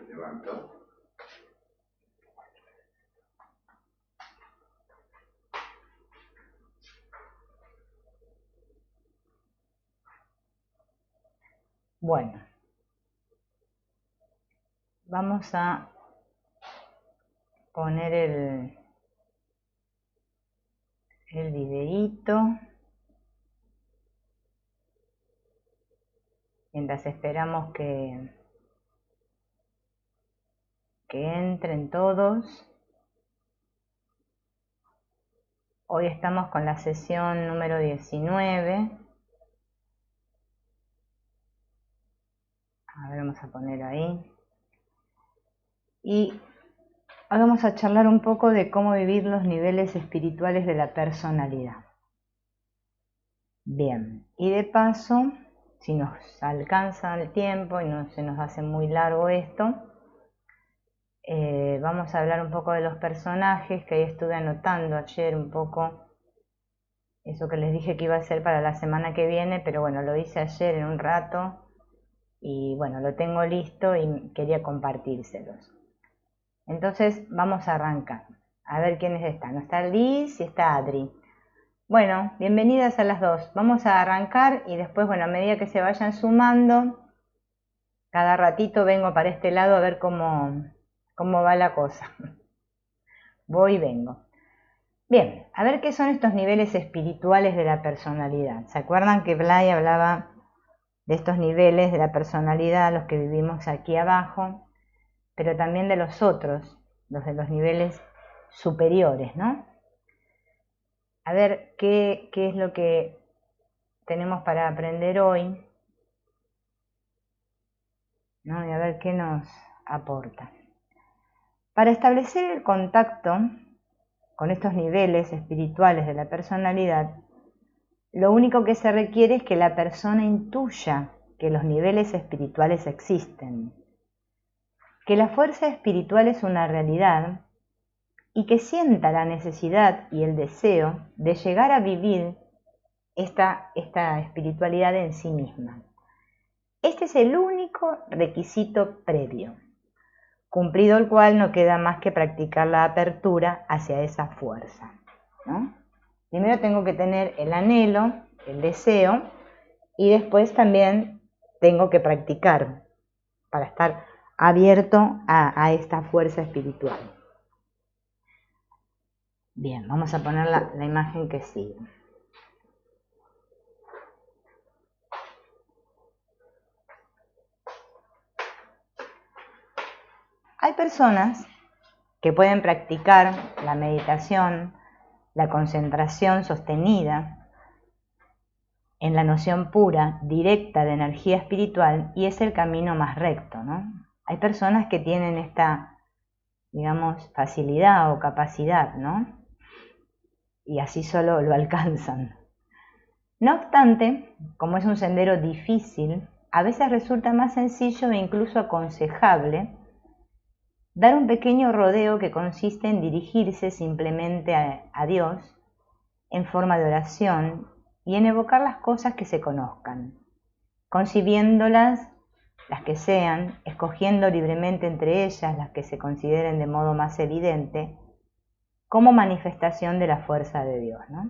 Levanto. Bueno, vamos a poner el videíto mientras esperamos que entren todos. Hoy estamos con la sesión número 19. A ver, vamos a poner ahí. Y ahora vamos a charlar un poco de cómo vivir los niveles espirituales de la personalidad. Bien, y de paso, si nos alcanza el tiempo y no se nos hace muy largo esto, vamos a hablar un poco de los personajes, que ahí estuve anotando ayer un poco eso que les dije que iba a hacer para la semana que viene, pero bueno, lo hice ayer en un rato y bueno, lo tengo listo y quería compartírselos. Entonces vamos a arrancar, a ver quiénes están. Está Liz y está Adri. Bueno, bienvenidas a las dos. Vamos a arrancar y después, bueno, a medida que se vayan sumando, cada ratito vengo para este lado a ver cómo va la cosa. Voy y vengo. Bien, a ver qué son estos niveles espirituales de la personalidad. ¿Se acuerdan que Blay hablaba de estos niveles de la personalidad, los que vivimos aquí abajo, pero también de los otros, los de los niveles superiores, ¿no? A ver qué es lo que tenemos para aprender hoy, ¿no? Y a ver qué nos aporta. Para establecer el contacto con estos niveles espirituales de la personalidad, lo único que se requiere es que la persona intuya que los niveles espirituales existen, que la fuerza espiritual es una realidad y que sienta la necesidad y el deseo de llegar a vivir esta espiritualidad en sí misma. Este es el único requisito previo, cumplido el cual no queda más que practicar la apertura hacia esa fuerza, ¿no? Primero tengo que tener el anhelo, el deseo, y después también tengo que practicar para estar abierto a esta fuerza espiritual. Bien, vamos a poner la imagen que sigue. Hay personas que pueden practicar la meditación, la concentración sostenida en la noción pura, directa de energía espiritual, y es el camino más recto, ¿no? Hay personas que tienen esta, digamos, facilidad o capacidad, ¿no? Y así solo lo alcanzan. No obstante, como es un sendero difícil, a veces resulta más sencillo e incluso aconsejable dar un pequeño rodeo que consiste en dirigirse simplemente a Dios en forma de oración y en evocar las cosas que se conozcan, concibiéndolas las que sean, escogiendo libremente entre ellas las que se consideren de modo más evidente como manifestación de la fuerza de Dios, ¿no?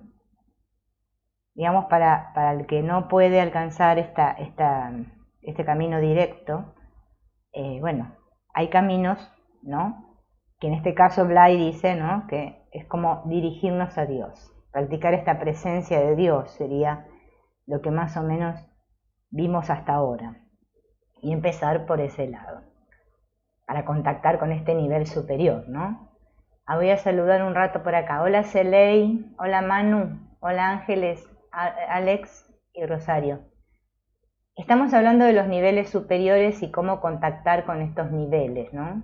Digamos, para el que no puede alcanzar este camino directo, bueno, hay caminos, ¿no? Que en este caso Blay dice, ¿no? Que es como dirigirnos a Dios. Practicar esta presencia de Dios sería lo que más o menos vimos hasta ahora. Y empezar por ese lado, para contactar con este nivel superior, ¿no? Voy a saludar un rato por acá. Hola Celey, hola Manu, hola Ángeles, Alex y Rosario. Estamos hablando de los niveles superiores y cómo contactar con estos niveles, ¿no?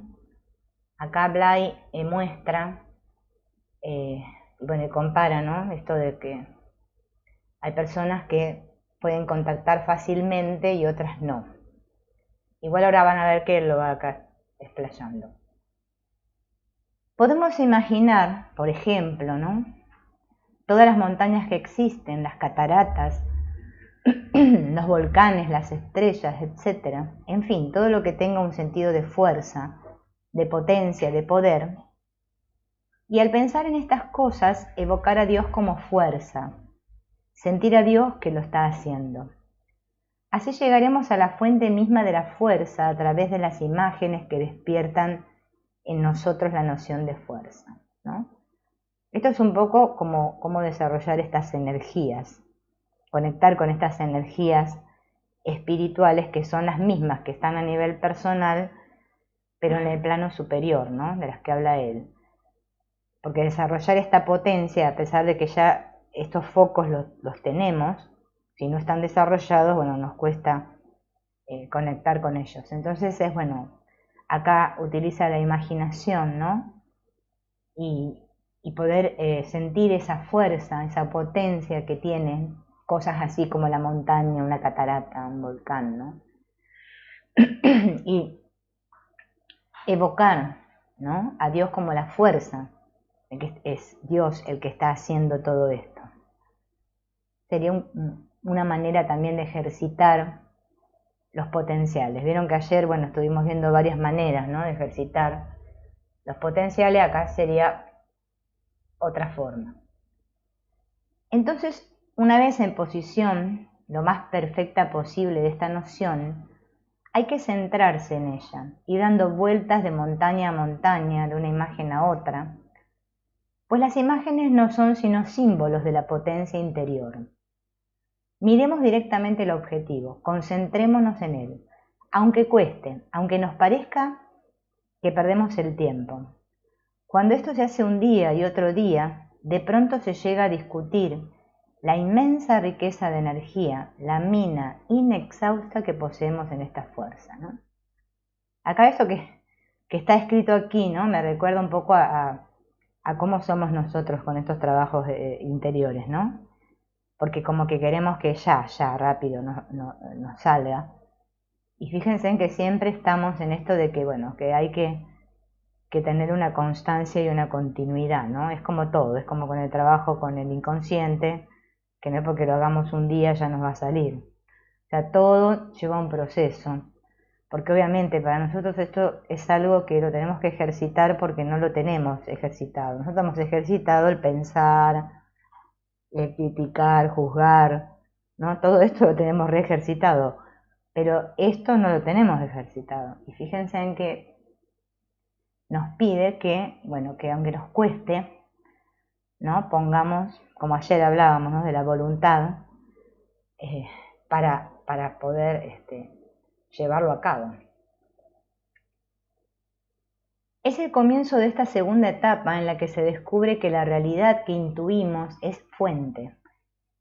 Acá Blay muestra, bueno, compara, ¿no? Esto de que hay personas que pueden contactar fácilmente y otras no. Igual ahora van a ver que él lo va acá explayando. Podemos imaginar, por ejemplo, ¿no? Todas las montañas que existen, las cataratas, los volcanes, las estrellas, etc. En fin, todo lo que tenga un sentido de fuerza, de potencia, de poder. Y al pensar en estas cosas, evocar a Dios como fuerza, sentir a Dios que lo está haciendo. Así llegaremos a la fuente misma de la fuerza a través de las imágenes que despiertan en nosotros la noción de fuerza, ¿no? Esto es un poco como cómo desarrollar estas energías, conectar con estas energías espirituales que son las mismas que están a nivel personal, pero en el plano superior, ¿no? De las que habla él. Porque desarrollar esta potencia, a pesar de que ya estos focos los tenemos, si no están desarrollados, bueno, nos cuesta conectar con ellos. Entonces es, bueno, acá utiliza la imaginación, ¿no? Y poder sentir esa fuerza, esa potencia que tienen cosas así como la montaña, una catarata, un volcán, ¿no? Y evocar, ¿no?, a Dios como la fuerza, que es Dios el que está haciendo todo esto. Sería una manera también de ejercitar los potenciales. Vieron que ayer, bueno, estuvimos viendo varias maneras, ¿no?, de ejercitar los potenciales. Acá sería otra forma. Entonces, una vez en posición lo más perfecta posible de esta noción, hay que centrarse en ella, ir dando vueltas de montaña a montaña, de una imagen a otra, pues las imágenes no son sino símbolos de la potencia interior. Miremos directamente el objetivo, concentrémonos en él, aunque cueste, aunque nos parezca que perdemos el tiempo. Cuando esto se hace un día y otro día, de pronto se llega a discutir la inmensa riqueza de energía, la mina inexhausta que poseemos en esta fuerza, ¿no? Acá eso que está escrito aquí, ¿no?, me recuerda un poco a cómo somos nosotros con estos trabajos interiores, ¿no? Porque como que queremos que ya, rápido nos salga. Y fíjense en que siempre estamos en esto de que, bueno, que hay que tener una constancia y una continuidad, ¿no? Es como todo, es como con el trabajo con el inconsciente, que no es porque lo hagamos un día ya nos va a salir. O sea, todo lleva un proceso, porque obviamente para nosotros esto es algo que lo tenemos que ejercitar porque no lo tenemos ejercitado. Nosotros hemos ejercitado el pensar, el criticar, juzgar, ¿no? Todo esto lo tenemos reejercitado, pero esto no lo tenemos ejercitado. Y fíjense en que nos pide que, bueno, que aunque nos cueste, ¿no?, pongamos, como ayer hablábamos, ¿no?, de la voluntad para poder llevarlo a cabo. Es el comienzo de esta segunda etapa en la que se descubre que la realidad que intuimos es fuente,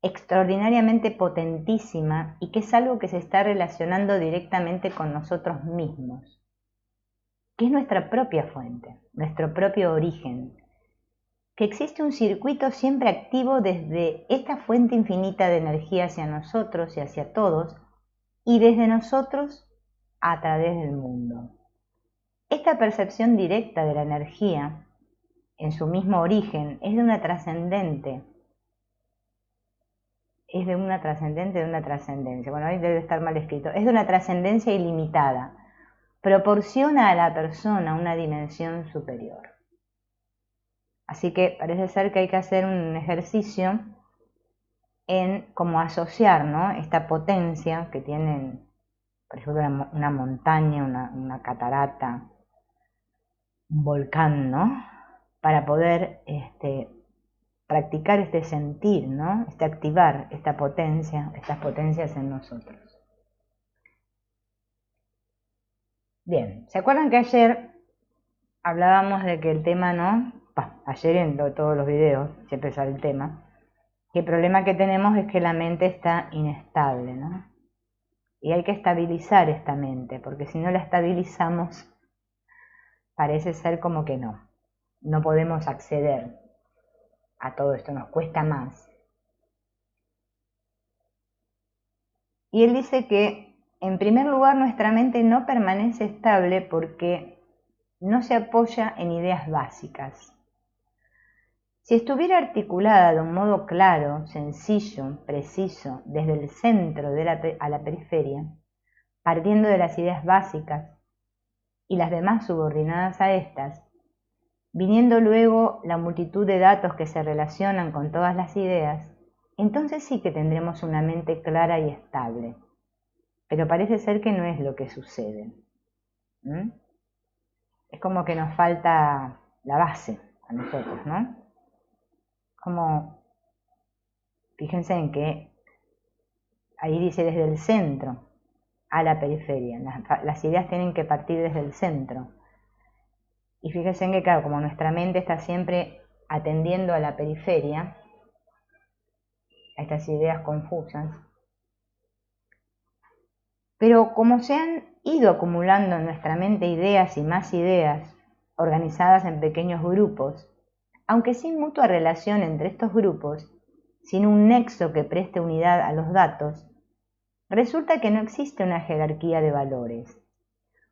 extraordinariamente potentísima, y que es algo que se está relacionando directamente con nosotros mismos, que es nuestra propia fuente, nuestro propio origen, que existe un circuito siempre activo desde esta fuente infinita de energía hacia nosotros y hacia todos, y desde nosotros a través del mundo. Esta percepción directa de la energía en su mismo origen es de una trascendencia. Bueno, ahí debe estar mal escrito. Es de una trascendencia ilimitada. Proporciona a la persona una dimensión superior. Así que parece ser que hay que hacer un ejercicio en cómo asociar, ¿no?, esta potencia que tienen, por ejemplo, una montaña, una catarata, un volcán, ¿no?, para poder practicar este sentir, ¿no?, activar esta potencia, estas potencias en nosotros. Bien, ¿se acuerdan que ayer hablábamos de que el tema, ¿no?, ayer en todos los videos siempre sale el tema, que el problema que tenemos es que la mente está inestable, ¿no? Y hay que estabilizar esta mente, porque si no la estabilizamos, parece ser como que no podemos acceder a todo esto, nos cuesta más. Y él dice que, en primer lugar, nuestra mente no permanece estable porque no se apoya en ideas básicas. Si estuviera articulada de un modo claro, sencillo, preciso, desde el centro a la periferia, partiendo de las ideas básicas y las demás subordinadas a estas, viniendo luego la multitud de datos que se relacionan con todas las ideas, entonces sí que tendremos una mente clara y estable. Pero parece ser que no es lo que sucede. Es como que nos falta la base a nosotros, ¿no? Como, fíjense en que ahí dice desde el centro a la periferia. Las ideas tienen que partir desde el centro. Y fíjense en que, claro, como nuestra mente está siempre atendiendo a la periferia, a estas ideas confusas, pero como se han ido acumulando en nuestra mente ideas y más ideas, organizadas en pequeños grupos, aunque sin mutua relación entre estos grupos, sin un nexo que preste unidad a los datos, resulta que no existe una jerarquía de valores,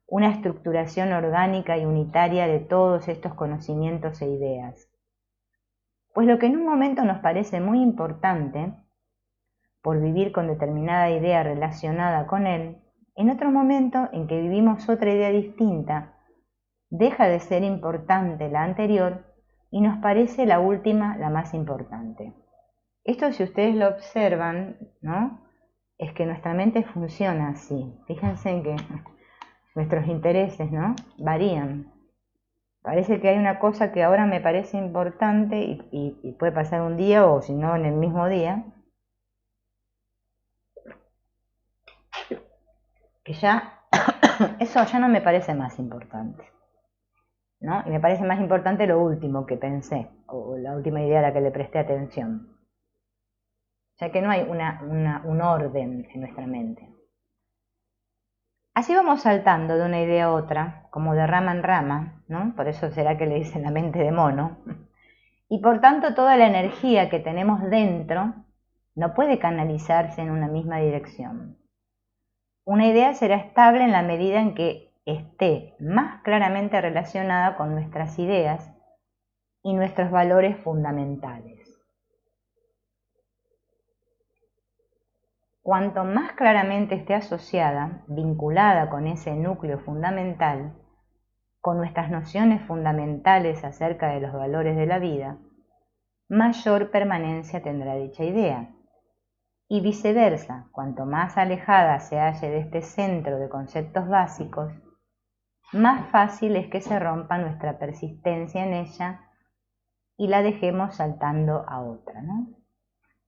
una estructuración orgánica y unitaria de todos estos conocimientos e ideas. Pues lo que en un momento nos parece muy importante, por vivir con determinada idea relacionada con él, en otro momento en que vivimos otra idea distinta, deja de ser importante la anterior y nos parece la última la más importante. Esto, si ustedes lo observan, ¿no?, es que nuestra mente funciona así. Fíjense en que nuestros intereses, ¿no?, varían. Parece que hay una cosa que ahora me parece importante y puede pasar un día o si no en el mismo día, que ya eso ya no me parece más importante, ¿no? Y me parece más importante lo último que pensé, o la última idea a la que le presté atención. O sea que no hay un orden en nuestra mente. Así vamos saltando de una idea a otra, como de rama en rama, ¿no? Por eso será que le dicen la mente de mono. Y por tanto toda la energía que tenemos dentro no puede canalizarse en una misma dirección. Una idea será estable en la medida en que esté más claramente relacionada con nuestras ideas y nuestros valores fundamentales. Cuanto más claramente esté asociada, vinculada con ese núcleo fundamental, con nuestras nociones fundamentales acerca de los valores de la vida, mayor permanencia tendrá dicha idea. Y viceversa, cuanto más alejada se halle de este centro de conceptos básicos, más fácil es que se rompa nuestra persistencia en ella y la dejemos saltando a otra, ¿no?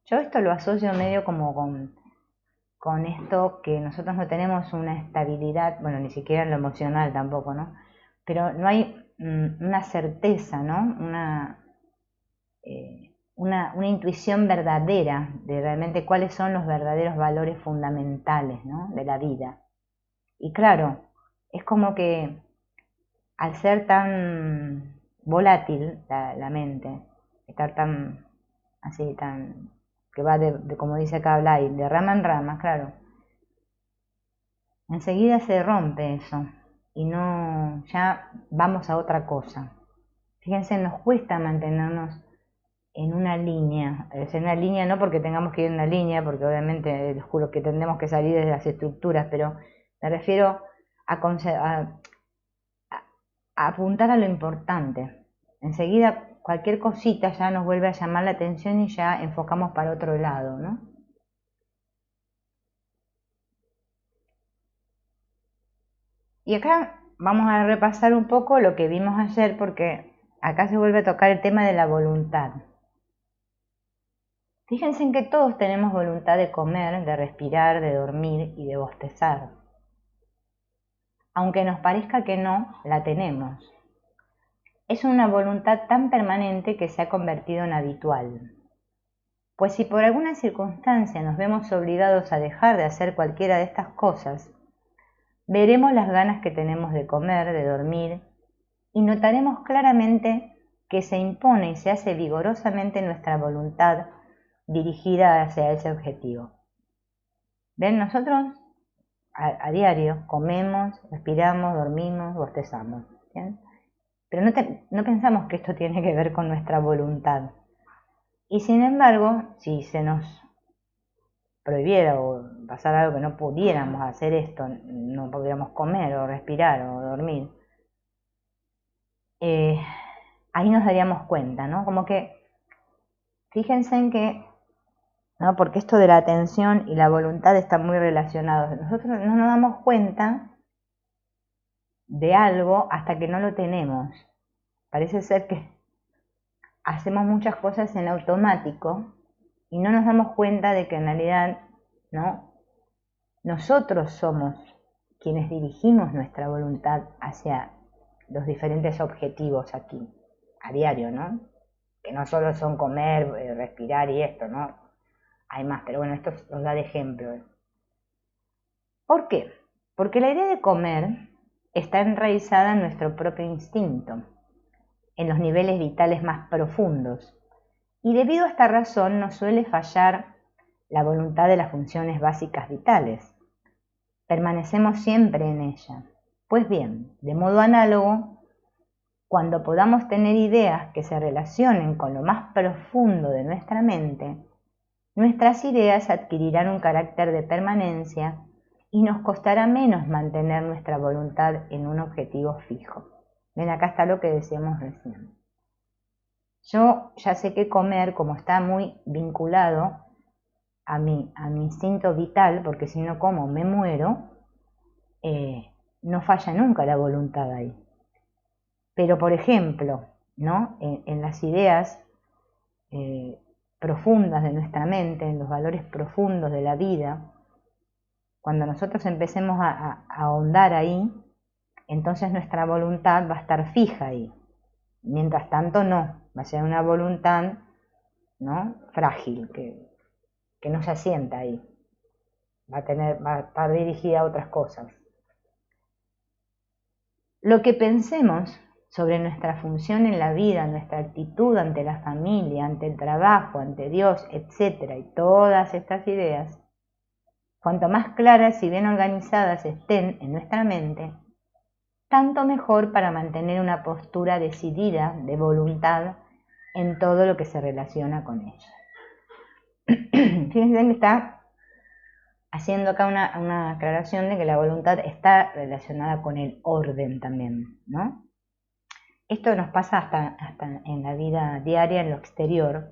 Yo esto lo asocio medio como con esto que nosotros no tenemos una estabilidad, bueno, ni siquiera en lo emocional tampoco, ¿no? Pero no hay una certeza, ¿no? Una intuición verdadera de realmente cuáles son los verdaderos valores fundamentales, ¿no?, de la vida. Y claro, es como que al ser tan volátil la mente, estar tan así, tan que va de como dice acá Blay, de rama en rama, claro, enseguida se rompe eso y no, ya vamos a otra cosa. Fíjense, nos cuesta mantenernos en una línea, en una línea no porque tengamos que ir en una línea, porque obviamente les juro que tendremos que salir de las estructuras, pero me refiero a apuntar a lo importante. Enseguida cualquier cosita ya nos vuelve a llamar la atención y ya enfocamos para otro lado, ¿no? Y acá vamos a repasar un poco lo que vimos ayer, porque acá se vuelve a tocar el tema de la voluntad. Fíjense en que todos tenemos voluntad de comer, de respirar, de dormir y de bostezar. Aunque nos parezca que no, la tenemos. Es una voluntad tan permanente que se ha convertido en habitual. Pues si por alguna circunstancia nos vemos obligados a dejar de hacer cualquiera de estas cosas, veremos las ganas que tenemos de comer, de dormir, y notaremos claramente que se impone y se hace vigorosamente nuestra voluntad dirigida hacia ese objetivo. ¿Ven? Nosotros a diario comemos, respiramos, dormimos, bostezamos, ¿bien? pero no pensamos que esto tiene que ver con nuestra voluntad. Y sin embargo, si se nos prohibiera o pasara algo que no pudiéramos hacer esto, no pudiéramos comer o respirar o dormir, ahí nos daríamos cuenta, ¿no? Como que, fíjense en que, ¿no? Porque esto de la atención y la voluntad están muy relacionados. Nosotros no nos damos cuenta de algo hasta que no lo tenemos. Parece ser que hacemos muchas cosas en automático y no nos damos cuenta de que en realidad, ¿no? Nosotros somos quienes dirigimos nuestra voluntad hacia los diferentes objetivos aquí, a diario, ¿no? Que no solo son comer, respirar y esto, ¿no? Hay más, pero bueno, esto nos da de ejemplo. ¿Por qué? Porque la idea de comer está enraizada en nuestro propio instinto, en los niveles vitales más profundos, y debido a esta razón nos suele fallar la voluntad de las funciones básicas vitales. Permanecemos siempre en ella. Pues bien, de modo análogo, cuando podamos tener ideas que se relacionen con lo más profundo de nuestra mente, nuestras ideas adquirirán un carácter de permanencia y nos costará menos mantener nuestra voluntad en un objetivo fijo. Ven, acá está lo que decíamos recién. Yo ya sé que comer, como está muy vinculado a mi instinto vital, porque si no como me muero, no falla nunca la voluntad ahí. Pero, por ejemplo, ¿no? En las ideas profundas de nuestra mente, en los valores profundos de la vida, cuando nosotros empecemos a ahondar ahí, entonces nuestra voluntad va a estar fija ahí. Mientras tanto no, va a ser una voluntad, ¿no? Frágil, que no se asienta ahí. Va a estar dirigida a otras cosas. Lo que pensemos sobre nuestra función en la vida, nuestra actitud ante la familia, ante el trabajo, ante Dios, etc. y todas estas ideas, cuanto más claras y bien organizadas estén en nuestra mente, tanto mejor para mantener una postura decidida de voluntad en todo lo que se relaciona con ella. Fíjense que está haciendo acá una aclaración de que la voluntad está relacionada con el orden también, ¿no? Esto nos pasa hasta en la vida diaria, en lo exterior,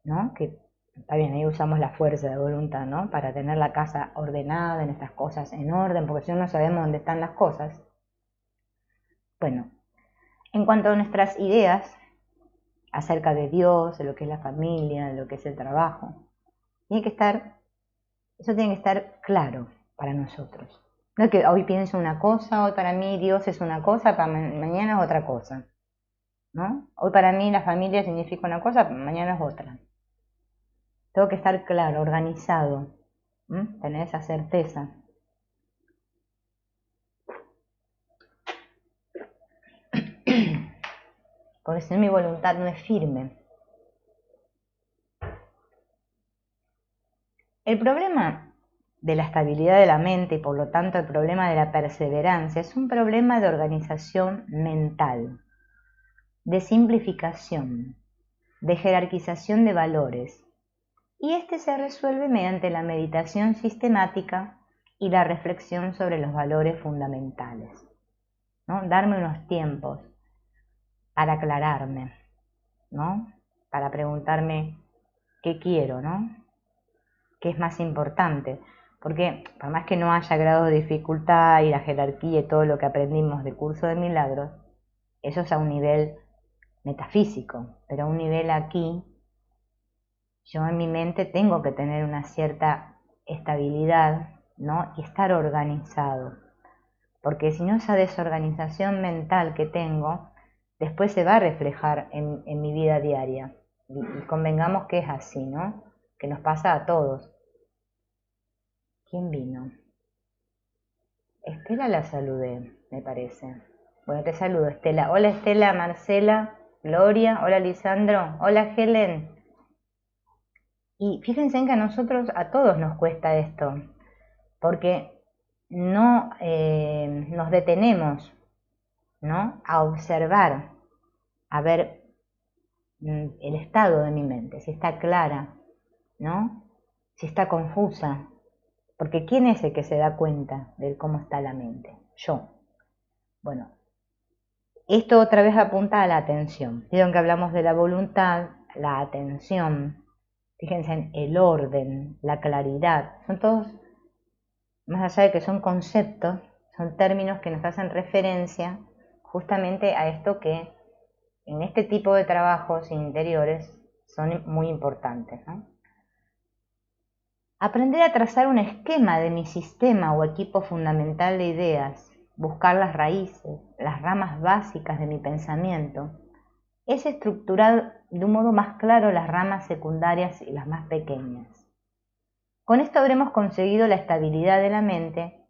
¿no? Que está bien, ahí usamos la fuerza de voluntad, ¿no? Para tener la casa ordenada, en estas cosas en orden, porque si no, no sabemos dónde están las cosas. Bueno, en cuanto a nuestras ideas acerca de Dios, de lo que es la familia, de lo que es el trabajo, eso tiene que estar claro para nosotros. No es que hoy pienso una cosa, hoy para mí Dios es una cosa, para mañana es otra cosa, ¿no? Hoy para mí la familia significa una cosa, mañana es otra. Tengo que estar claro, organizado, tener esa certeza. Porque si no, mi voluntad no es firme. El problema de la estabilidad de la mente y por lo tanto el problema de la perseverancia es un problema de organización mental, de simplificación, de jerarquización de valores, y este se resuelve mediante la meditación sistemática y la reflexión sobre los valores fundamentales, ¿no? Darme unos tiempos para aclararme, ¿no? Para preguntarme qué quiero, ¿no? ¿Qué es más importante? Porque por más que no haya grado de dificultad y la jerarquía y todo lo que aprendimos del curso de milagros, eso es a un nivel metafísico, pero a un nivel aquí, yo en mi mente tengo que tener una cierta estabilidad, ¿no? Y estar organizado, porque si no, esa desorganización mental que tengo, después se va a reflejar en mi vida diaria. Y convengamos que es así, ¿no? Que nos pasa a todos. ¿Quién vino? Estela la saludé, me parece. Bueno, te saludo, Estela. Hola, Estela, Marcela, Gloria. Hola, Lisandro. Hola, Helen. Y fíjense en que a todos nos cuesta esto, porque no nos detenemos ¿no? A observar, a ver el estado de mi mente, si está clara, ¿no? Si está confusa. Porque ¿quién es el que se da cuenta de cómo está la mente? Yo. Bueno, esto otra vez apunta a la atención. Vieron que hablamos de la voluntad, la atención. Fíjense en el orden, la claridad. Son todos, más allá de que son conceptos, son términos que nos hacen referencia justamente a esto que en este tipo de trabajos interiores son muy importantes, ¿no? Aprender a trazar un esquema de mi sistema o equipo fundamental de ideas, buscar las raíces, las ramas básicas de mi pensamiento, es estructurar de un modo más claro las ramas secundarias y las más pequeñas. Con esto habremos conseguido la estabilidad de la mente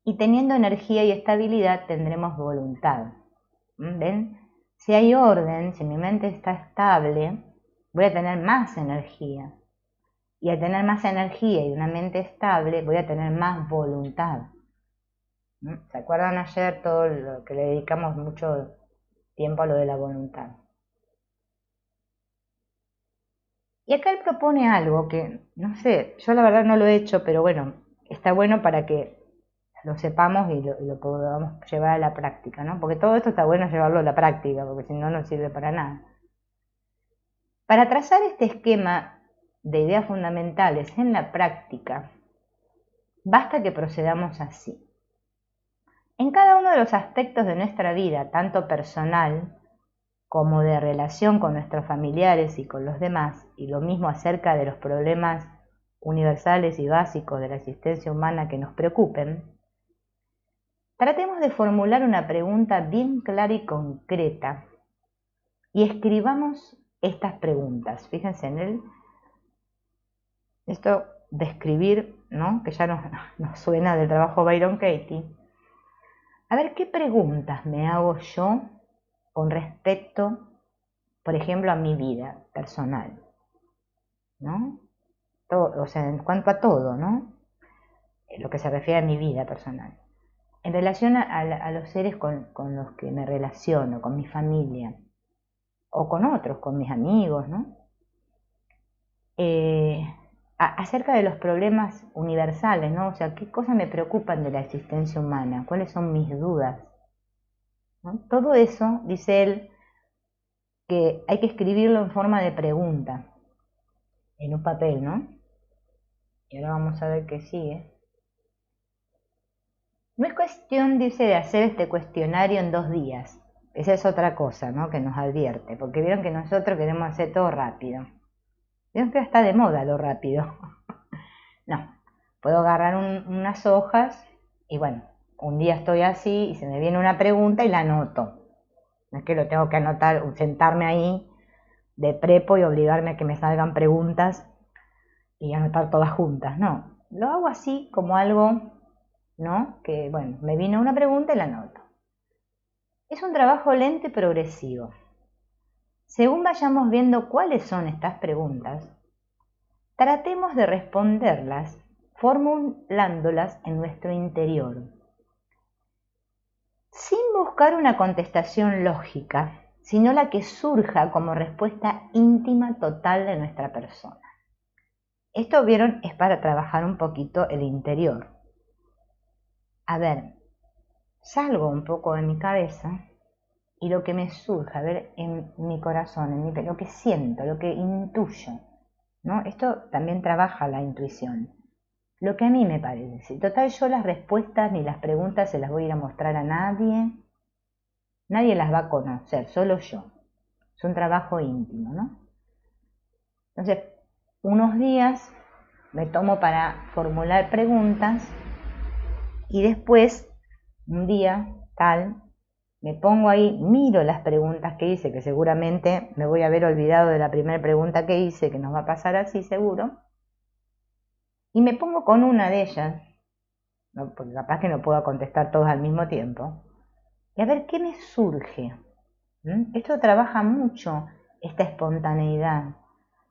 y teniendo energía y estabilidad tendremos voluntad. ¿Ven? Si hay orden, si mi mente está estable, voy a tener más energía. Y al tener más energía y una mente estable, voy a tener más voluntad. ¿Se acuerdan ayer todo lo que le dedicamos mucho tiempo a lo de la voluntad? Y acá él propone algo que, no sé, yo la verdad no lo he hecho, pero bueno, está bueno para que lo sepamos y lo podamos llevar a la práctica, ¿no? Porque todo esto está bueno llevarlo a la práctica, porque si no, no sirve para nada. Para trazar este esquema de ideas fundamentales en la práctica, basta que procedamos así. En cada uno de los aspectos de nuestra vida, tanto personal como de relación con nuestros familiares y con los demás, y lo mismo acerca de los problemas universales y básicos de la existencia humana que nos preocupen, tratemos de formular una pregunta bien clara y concreta y escribamos estas preguntas. Fíjense en esto de escribir, ¿no? Que ya nos suena del trabajo Byron Katie. A ver, ¿qué preguntas me hago yo con respecto, por ejemplo, a mi vida personal? ¿No? Todo, o sea, en cuanto a todo, ¿no? Lo que se refiere a mi vida personal. En relación a los seres con los que me relaciono, con mi familia, o con otros, con mis amigos, ¿no? Acerca de los problemas universales, ¿no? O sea, ¿qué cosas me preocupan de la existencia humana? ¿Cuáles son mis dudas? ¿No? Todo eso, dice él, que hay que escribirlo en forma de pregunta, en un papel, ¿no? Y ahora vamos a ver qué sigue. No es cuestión, dice, de hacer este cuestionario en 2 días. Esa es otra cosa, ¿no? Que nos advierte, porque vieron que nosotros queremos hacer todo rápido. Vieron que está de moda lo rápido. No, puedo agarrar unas hojas y bueno, un día estoy así y se me viene una pregunta y la anoto. No es que lo tengo que anotar, sentarme ahí de prepo y obligarme a que me salgan preguntas y anotar todas juntas. No, lo hago así como algo, ¿no? Que bueno, me vino una pregunta y la anoto. Es un trabajo lento y progresivo. Según vayamos viendo cuáles son estas preguntas, tratemos de responderlas formulándolas en nuestro interior, sin buscar una contestación lógica, sino la que surja como respuesta íntima total de nuestra persona. Esto, vieron, es para trabajar un poquito el interior. A ver, salgo un poco de mi cabeza y lo que me surja, a ver, en mi corazón, lo que siento, lo que intuyo, ¿no? Esto también trabaja la intuición. Lo que a mí me parece. Si total yo las respuestas ni las preguntas se las voy a ir a mostrar a nadie. Nadie las va a conocer, solo yo. Es un trabajo íntimo, ¿no? Entonces, unos días me tomo para formular preguntas y después, un día tal, me pongo ahí, miro las preguntas que hice, que seguramente me voy a haber olvidado de la primera pregunta que hice, que nos va a pasar así seguro, y me pongo con una de ellas, ¿no? Porque capaz que no puedo contestar todas al mismo tiempo, y a ver qué me surge. Esto trabaja mucho esta espontaneidad,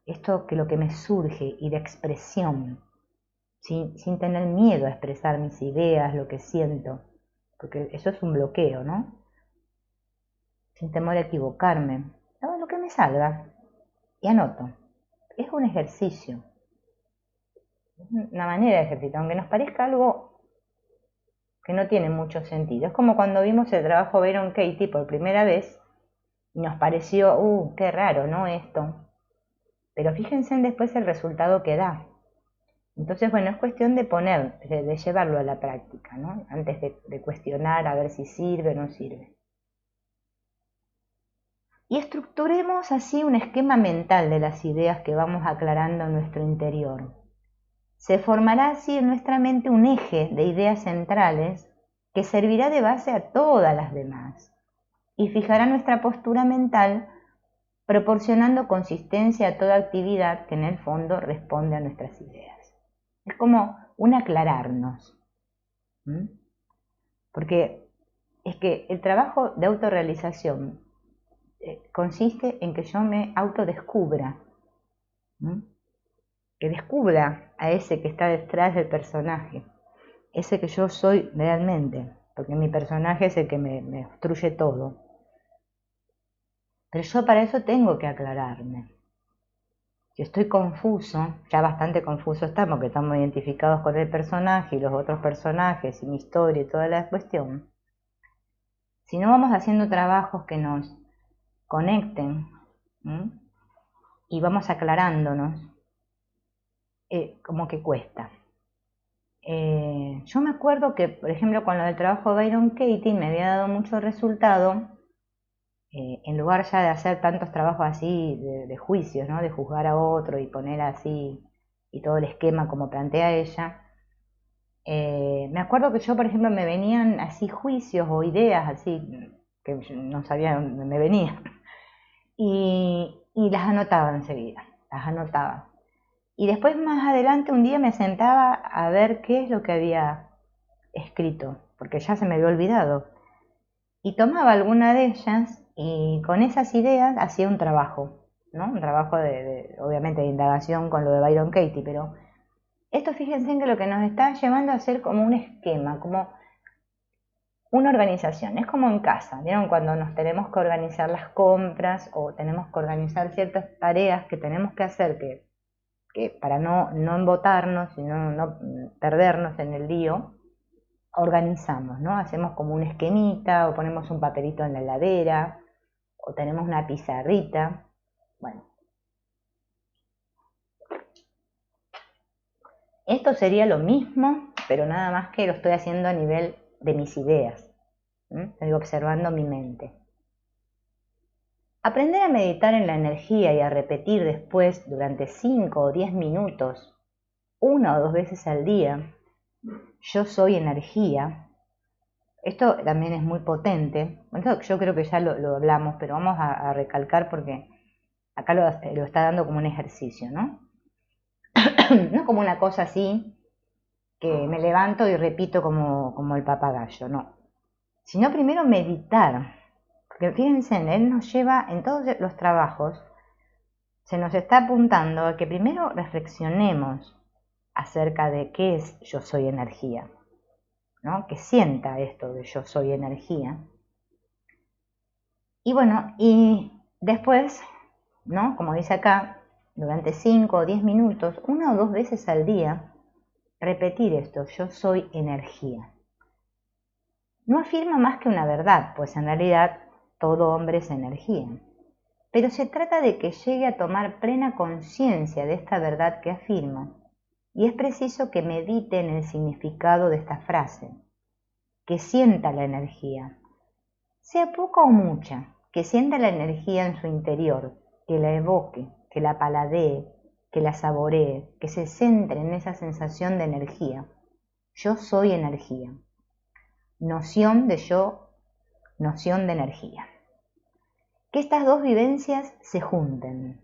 esto que lo que me surge y la expresión, sin tener miedo a expresar mis ideas, lo que siento, porque eso es un bloqueo, ¿no? sin temor a equivocarme, hago lo que me salga y anoto. Es un ejercicio, una manera de ejercitar, aunque nos parezca algo que no tiene mucho sentido. Es como cuando vimos el trabajo de Byron Katie por primera vez y nos pareció, qué raro, ¿no? Esto. Pero fíjense en después el resultado que da. Entonces, bueno, es cuestión de de llevarlo a la práctica, ¿no? Antes de cuestionar a ver si sirve o no sirve. Y estructuremos así un esquema mental de las ideas que vamos aclarando en nuestro interior. Se formará así en nuestra mente un eje de ideas centrales que servirá de base a todas las demás y fijará nuestra postura mental proporcionando consistencia a toda actividad que en el fondo responde a nuestras ideas. Es como un aclararnos. Porque es que el trabajo de autorrealización consiste en que yo me autodescubra, que descubra a ese que está detrás del personaje, ese que yo soy realmente, porque mi personaje es el que me obstruye todo. Pero yo para eso tengo que aclararme. Si estoy confuso, ya bastante confuso estamos, que estamos identificados con el personaje y los otros personajes y mi historia y toda la cuestión. Si no vamos haciendo trabajos que nos conecten y vamos aclarándonos, como que cuesta. Yo me acuerdo que, por ejemplo, con lo del trabajo de Byron Katie me había dado mucho resultado, en lugar ya de hacer tantos trabajos así de juicios, ¿no? De juzgar a otro y poner así y todo el esquema como plantea ella. Me acuerdo que yo, por ejemplo, me venían así juicios o ideas así que no sabía dónde me venían y las anotaba enseguida, las anotaba. Y después más adelante un día me sentaba a ver qué es lo que había escrito, porque ya se me había olvidado. Y tomaba alguna de ellas y con esas ideas hacía un trabajo, ¿no? Un trabajo obviamente de indagación con lo de Byron Katie, pero esto fíjense en que lo que nos está llevando a hacer como un esquema, como una organización. Es como en casa, ¿vieron? Cuando nos tenemos que organizar las compras o tenemos que organizar ciertas tareas que tenemos que hacer que para no embotarnos y no perdernos en el lío, organizamos, ¿no? Hacemos como una esquemita o ponemos un papelito en la heladera o tenemos una pizarrita. Bueno, esto sería lo mismo, pero nada más que lo estoy haciendo a nivel de mis ideas. Estoy observando mi mente. Aprender a meditar en la energía y a repetir después durante 5 o 10 minutos, 1 o 2 veces al día, yo soy energía. Esto también es muy potente. Bueno, yo creo que ya lo hablamos, pero vamos a recalcar porque acá lo está dando como un ejercicio, ¿no? No como una cosa así que me levanto y repito como el papagayo, no. Sino primero meditar. Porque fíjense, él nos lleva en todos los trabajos, se nos está apuntando a que primero reflexionemos acerca de qué es yo soy energía, ¿no? Que sienta esto de yo soy energía. Y bueno, y después, ¿no? Como dice acá, durante 5 o 10 minutos, 1 o 2 veces al día, repetir esto, yo soy energía. No afirma más que una verdad, pues en realidad todo hombre es energía. Pero se trata de que llegue a tomar plena conciencia de esta verdad que afirma, y es preciso que medite en el significado de esta frase, que sienta la energía, sea poca o mucha, que sienta la energía en su interior, que la evoque, que la paladee, que la saboree, que se centre en esa sensación de energía. Yo soy energía. Noción de yo, noción de energía. Que estas dos vivencias se junten,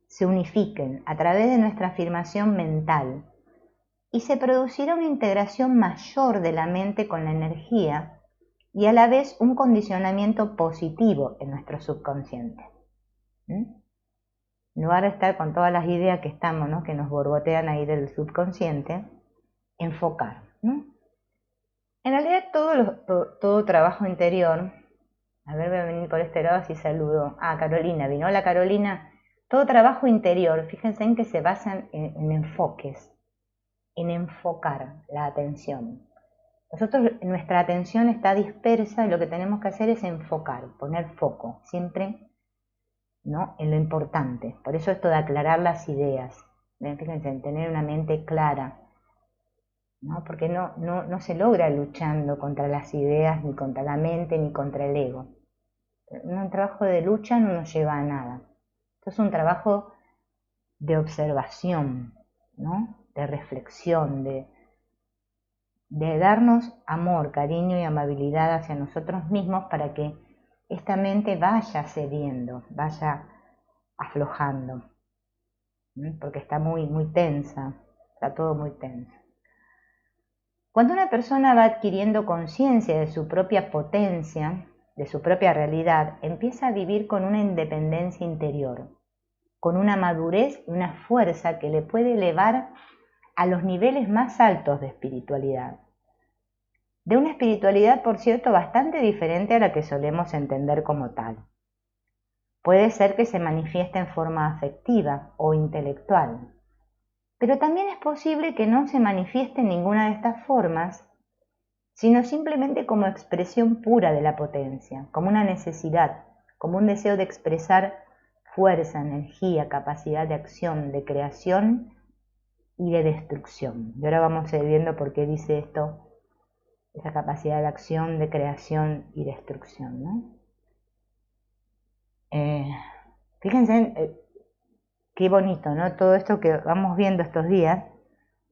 se unifiquen a través de nuestra afirmación mental y se producirá una integración mayor de la mente con la energía y a la vez un condicionamiento positivo en nuestro subconsciente. En lugar de estar con todas las ideas que estamos, ¿no? Que nos borbotean ahí del subconsciente, enfocar, ¿no? En realidad todo trabajo interior A ver, voy a venir por este lado si saludo. Ah, Carolina, vino. Hola Carolina. Todo trabajo interior, fíjense en que se basan en enfoques, en enfocar la atención. Nosotros, nuestra atención está dispersa y lo que tenemos que hacer es enfocar, poner foco, siempre, ¿no?, en lo importante. Por eso esto de aclarar las ideas. Fíjense, en tener una mente clara, ¿no? Porque no se logra luchando contra las ideas, ni contra la mente, ni contra el ego. Un trabajo de lucha no nos lleva a nada. Esto es un trabajo de observación, ¿no?, de reflexión, de darnos amor, cariño y amabilidad hacia nosotros mismos para que esta mente vaya cediendo, vaya aflojando, porque está muy tensa, está todo muy tenso. Cuando una persona va adquiriendo conciencia de su propia potencia, de su propia realidad, empieza a vivir con una independencia interior, con una madurez y una fuerza que le puede elevar a los niveles más altos de espiritualidad. De una espiritualidad, por cierto, bastante diferente a la que solemos entender como tal. Puede ser que se manifieste en forma afectiva o intelectual, pero también es posible que no se manifieste en ninguna de estas formas, sino simplemente como expresión pura de la potencia, como una necesidad, como un deseo de expresar fuerza, energía, capacidad de acción, de creación y de destrucción. Y ahora vamos a ir viendo por qué dice esto, esa capacidad de acción, de creación y destrucción, ¿no? Fíjense qué bonito, ¿no?, todo esto que vamos viendo estos días,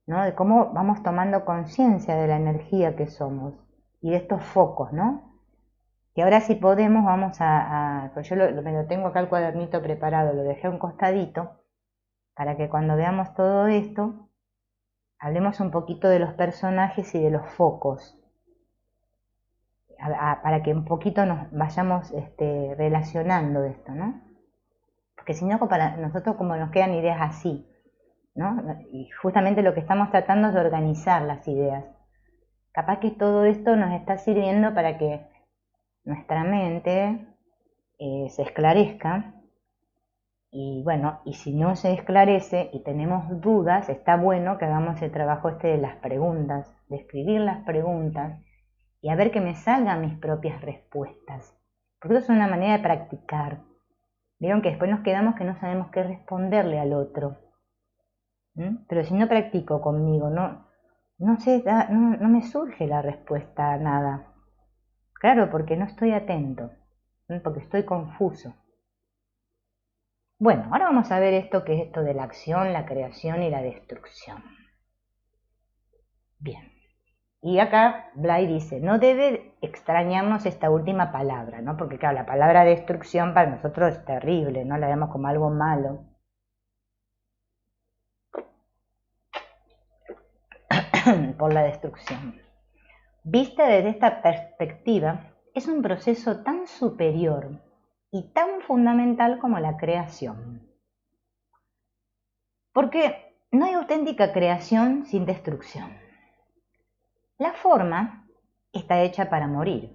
¿no?, de cómo vamos tomando conciencia de la energía que somos y de estos focos, ¿no? Que ahora si podemos vamos pues yo me lo tengo acá el cuadernito preparado, lo dejé a un costadito, para que cuando veamos todo esto, hablemos un poquito de los personajes y de los focos, para que un poquito nos vayamos relacionando esto, ¿no? Porque si no, para nosotros como nos quedan ideas así, ¿no? Y justamente lo que estamos tratando es de organizar las ideas. Capaz que todo esto nos está sirviendo para que nuestra mente se esclarezca, y bueno, y si no se esclarece y tenemos dudas, está bueno que hagamos el trabajo de las preguntas, de escribir las preguntas y a ver que me salgan mis propias respuestas, porque eso es una manera de practicar. Vieron que después nos quedamos que no sabemos qué responderle al otro. Pero si no practico conmigo, no me surge la respuesta a nada. Claro, porque no estoy atento, porque estoy confuso. Bueno, ahora vamos a ver esto que es esto de la acción, la creación y la destrucción. Bien. Y acá Blay dice, no debe extrañarnos esta última palabra, ¿no? Porque claro, la palabra destrucción para nosotros es terrible, ¿no? La vemos como algo malo. Por la destrucción. Vista desde esta perspectiva, es un proceso tan superior y tan fundamental como la creación. Porque no hay auténtica creación sin destrucción. La forma está hecha para morir.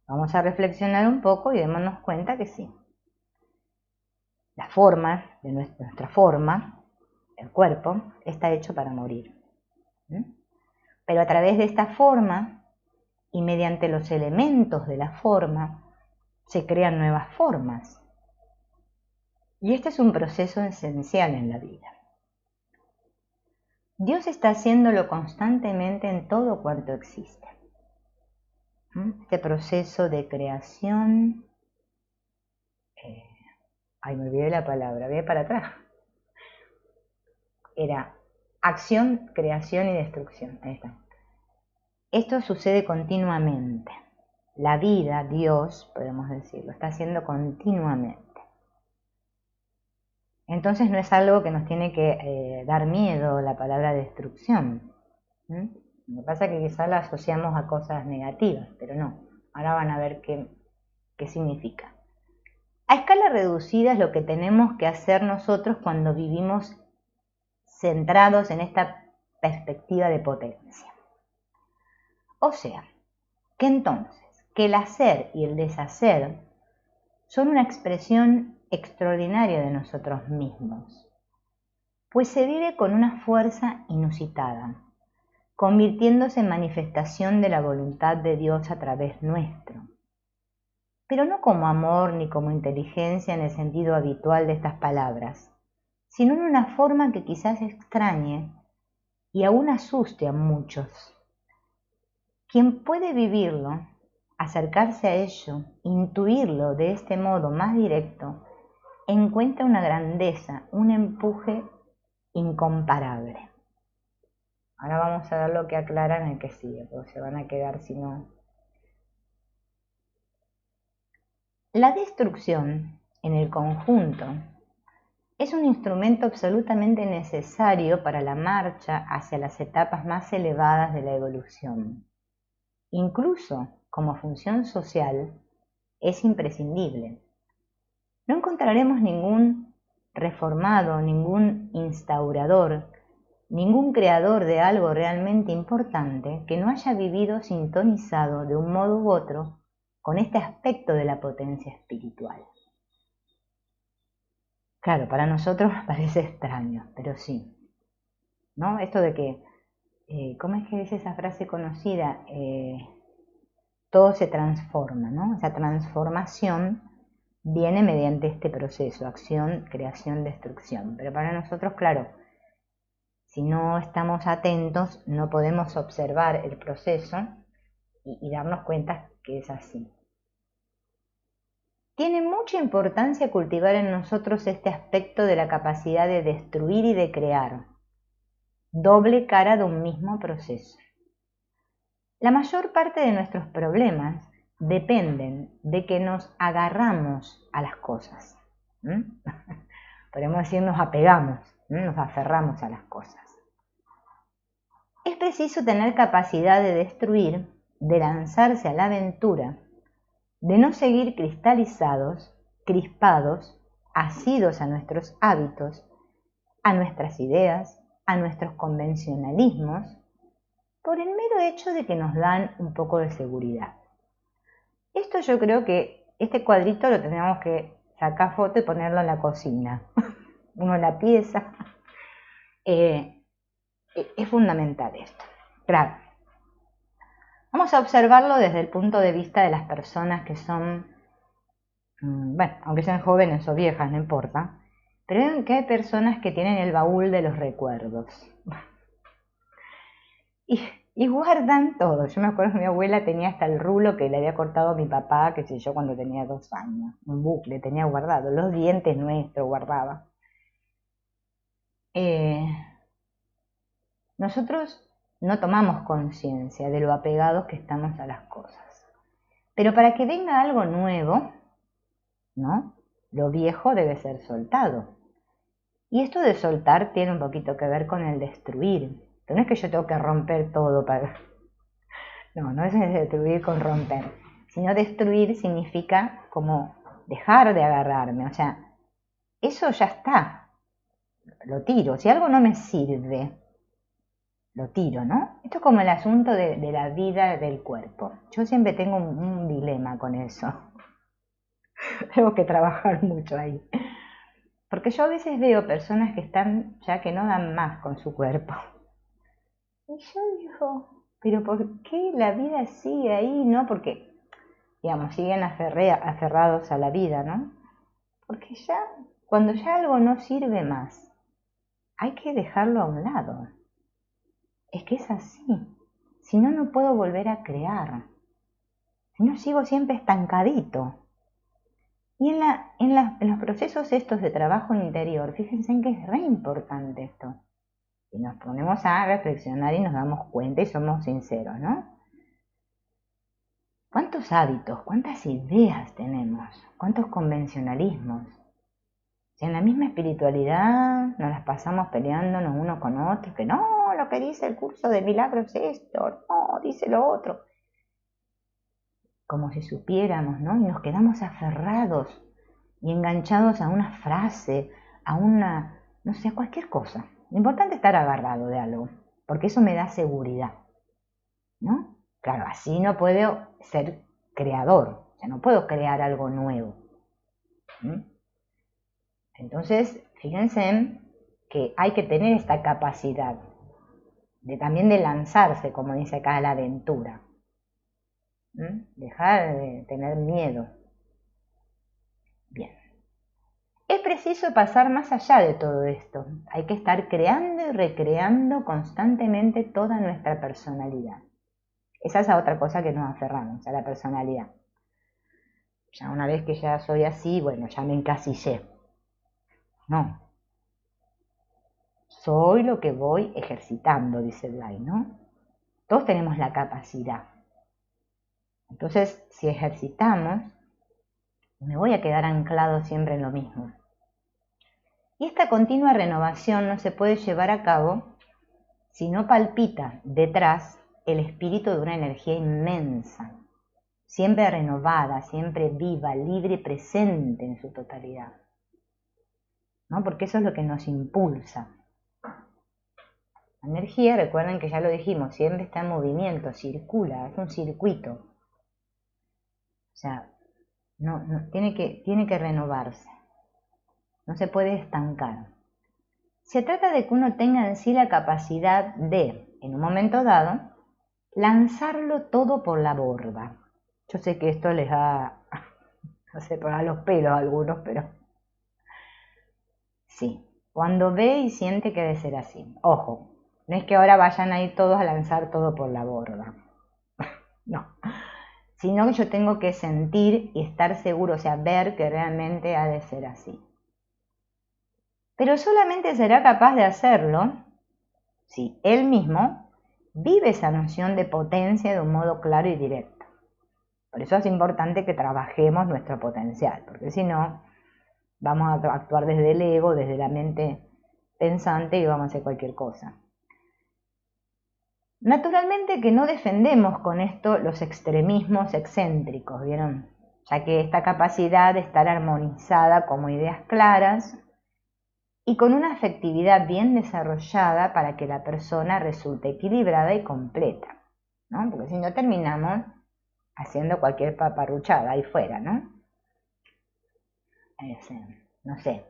Vamos a reflexionar un poco y démonos cuenta que sí. La forma, de nuestra forma, el cuerpo, está hecho para morir. Pero a través de esta forma y mediante los elementos de la forma, se crean nuevas formas. Y este es un proceso esencial en la vida. Dios está haciéndolo constantemente en todo cuanto existe. Este proceso de creación... me olvidé la palabra, voy para atrás. Era acción, creación y destrucción. Ahí está. Esto sucede continuamente. La vida, Dios, podemos decirlo, está haciendo continuamente. Entonces no es algo que nos tiene que dar miedo la palabra destrucción. Lo que pasa es que quizás la asociamos a cosas negativas, pero no. Ahora van a ver qué significa. A escala reducida es lo que tenemos que hacer nosotros cuando vivimos centrados en esta perspectiva de potencia. O sea, que entonces, que el hacer y el deshacer son una expresión extraordinaria de nosotros mismos, pues se vive con una fuerza inusitada, convirtiéndose en manifestación de la voluntad de Dios a través nuestro, pero no como amor ni como inteligencia en el sentido habitual de estas palabras, sino en una forma que quizás extrañe y aún asuste a muchos. Quien puede vivirlo, acercarse a ello, intuirlo de este modo más directo, encuentra una grandeza, un empuje incomparable. Ahora vamos a ver lo que aclara en el que sigue, porque se van a quedar si no. La destrucción, en el conjunto, es un instrumento absolutamente necesario para la marcha hacia las etapas más elevadas de la evolución. Incluso como función social, es imprescindible. No encontraremos ningún reformado, ningún instaurador, ningún creador de algo realmente importante que no haya vivido sintonizado de un modo u otro con este aspecto de la potencia espiritual. Claro, para nosotros parece extraño, pero sí, ¿no? Esto de que, ¿cómo es que dice esa frase conocida? Todo se transforma, ¿no? Esa transformación viene mediante este proceso, acción, creación, destrucción. Pero para nosotros, claro, si no estamos atentos, no podemos observar el proceso y darnos cuenta que es así. Tiene mucha importancia cultivar en nosotros este aspecto de la capacidad de destruir y de crear, doble cara de un mismo proceso. La mayor parte de nuestros problemas dependen de que nos agarramos a las cosas. Podemos decir nos apegamos, nos aferramos a las cosas. Es preciso tener capacidad de destruir, de lanzarse a la aventura, de no seguir cristalizados, crispados, asidos a nuestros hábitos, a nuestras ideas, a nuestros convencionalismos, por el mero hecho de que nos dan un poco de seguridad. Esto yo creo que este cuadrito lo tenemos que sacar foto y ponerlo en la cocina, uno en la pieza. Es fundamental esto. Claro. Vamos a observarlo desde el punto de vista de las personas que son, bueno, aunque sean jóvenes o viejas, no importa, pero ven que hay personas que tienen el baúl de los recuerdos. Y guardan todo. Yo me acuerdo que mi abuela tenía hasta el rulo que le había cortado a mi papá, qué sé yo, cuando tenía 2 años. Un bucle tenía guardado, los dientes nuestros guardaba. Nosotros no tomamos conciencia de lo apegados que estamos a las cosas. Pero para que venga algo nuevo, ¿no? Lo viejo debe ser soltado. Y esto de soltar tiene un poquito que ver con el destruir. Pero no es que yo tengo que romper todo para... No es destruir con romper. Sino destruir significa como dejar de agarrarme. O sea, eso ya está. Lo tiro. Si algo no me sirve, lo tiro, ¿no? Esto es como el asunto de la vida del cuerpo. Yo siempre tengo un dilema con eso. Tengo que trabajar mucho ahí. Porque yo a veces veo personas que están ya que no dan más con su cuerpo. Y yo digo, ¿pero por qué la vida sigue ahí? ¿No? Porque, digamos, siguen aferrados a la vida, ¿no? Porque ya, cuando ya algo no sirve más, hay que dejarlo a un lado. Es que es así. Si no, no puedo volver a crear. Si no, sigo siempre estancadito. Y en los procesos estos de trabajo interior, fíjense en que es re importante esto. Y nos ponemos a reflexionar y nos damos cuenta y somos sinceros, ¿no? ¿Cuántos hábitos, cuántas ideas tenemos? ¿Cuántos convencionalismos? Si en la misma espiritualidad nos las pasamos peleándonos uno con otro, que no, lo que dice el curso de milagros es esto, no, dice lo otro. Como si supiéramos, ¿no? Y nos quedamos aferrados y enganchados a una frase, a una, no sé, a cualquier cosa. Lo importante es estar agarrado de algo, porque eso me da seguridad, ¿no? Claro, así no puedo ser creador, o sea, no puedo crear algo nuevo. Entonces, fíjense que hay que tener esta capacidad también de lanzarse, como dice acá, a la aventura. Dejar de tener miedo. Bien. Es preciso pasar más allá de todo esto. Hay que estar creando y recreando constantemente toda nuestra personalidad. Esa es otra cosa que nos aferramos, a la personalidad. Ya una vez que ya soy así, bueno, ya me encasillé. No. Soy lo que voy ejercitando, dice Blay, ¿no? Todos tenemos la capacidad. Entonces, si ejercitamos, me voy a quedar anclado siempre en lo mismo. Y esta continua renovación no se puede llevar a cabo si no palpita detrás el espíritu de una energía inmensa, siempre renovada, siempre viva, libre y presente en su totalidad. ¿No? Porque eso es lo que nos impulsa. La energía, recuerden que ya lo dijimos, siempre está en movimiento, circula, es un circuito. O sea, tiene que renovarse. No se puede estancar. Se trata de que uno tenga en sí la capacidad de, en un momento dado, lanzarlo todo por la borda. Yo sé que esto les da, no sé, por los pelos a algunos, pero sí. Cuando ve y siente que debe ser así. Ojo, no es que ahora vayan a ir todos a lanzar todo por la borda. No. Sino que yo tengo que sentir y estar seguro, o sea, ver que realmente ha de ser así. Pero solamente será capaz de hacerlo si él mismo vive esa noción de potencia de un modo claro y directo. Por eso es importante que trabajemos nuestro potencial, porque si no, vamos a actuar desde el ego, desde la mente pensante y vamos a hacer cualquier cosa. Naturalmente que no defendemos con esto los extremismos excéntricos, ¿vieron? Ya que esta capacidad de estar armonizada como ideas claras y con una afectividad bien desarrollada para que la persona resulte equilibrada y completa, ¿no? Porque si no terminamos haciendo cualquier paparruchada ahí fuera, ¿no? No sé.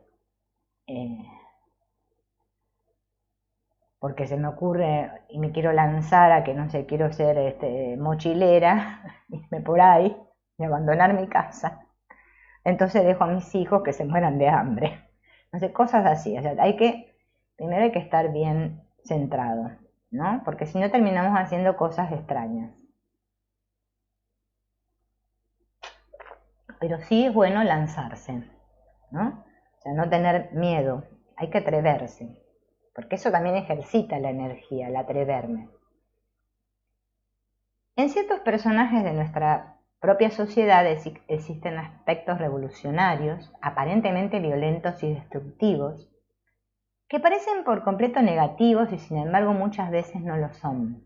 Porque se me ocurre y me quiero lanzar a que, no sé, quiero ser mochilera, irme por ahí y abandonar mi casa. Entonces dejo a mis hijos que se mueran de hambre. No sé, cosas así. O sea, primero hay que estar bien centrado, ¿no? Porque si no terminamos haciendo cosas extrañas. Pero sí es bueno lanzarse, ¿no? O sea, no tener miedo, hay que atreverse. Porque eso también ejercita la energía, el atreverme. En ciertos personajes de nuestra propia sociedad existen aspectos revolucionarios, aparentemente violentos y destructivos, que parecen por completo negativos y sin embargo muchas veces no lo son.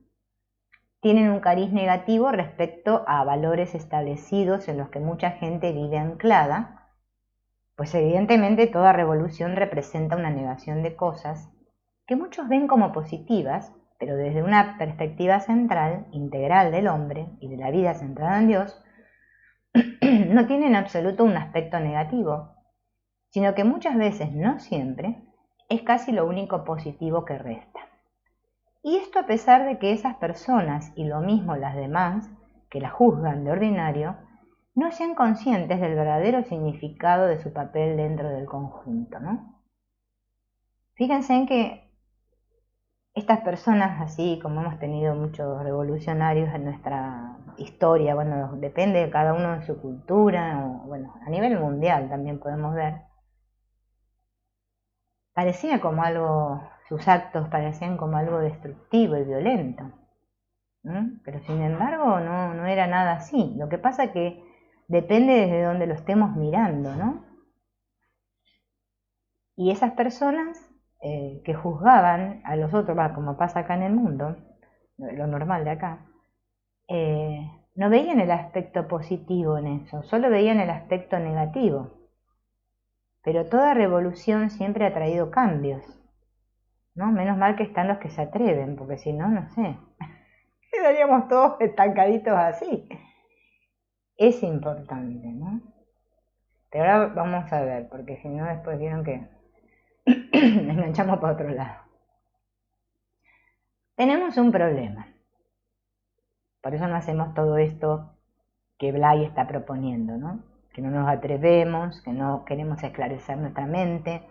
Tienen un cariz negativo respecto a valores establecidos en los que mucha gente vive anclada, pues evidentemente toda revolución representa una negación de cosas que muchos ven como positivas, pero desde una perspectiva central, integral del hombre y de la vida centrada en Dios, no tiene en absoluto un aspecto negativo, sino que muchas veces, no siempre, es casi lo único positivo que resta. Y esto a pesar de que esas personas, y lo mismo las demás, que la juzgan de ordinario, no sean conscientes del verdadero significado de su papel dentro del conjunto, ¿no? Fíjense en que estas personas, así como hemos tenido muchos revolucionarios en nuestra historia, bueno, depende de cada uno de su cultura, o bueno, a nivel mundial también podemos ver, parecía como algo, sus actos parecían como algo destructivo y violento, ¿no? Pero sin embargo no era nada así. Lo que pasa es que depende desde donde lo estemos mirando, ¿no? Y esas personas que juzgaban a los otros, como pasa acá en el mundo, lo normal de acá, no veían el aspecto positivo en eso, solo veían el aspecto negativo. Pero toda revolución siempre ha traído cambios, ¿no? Menos mal que están los que se atreven, porque si no, no sé, quedaríamos todos estancaditos así. es importante, ¿no? Pero ahora vamos a ver, porque si no después vieron que enganchamos para otro lado. Tenemos un problema. Por eso no hacemos todo esto que Blay está proponiendo, ¿no? Que no nos atrevemos, que no queremos esclarecer nuestra mente,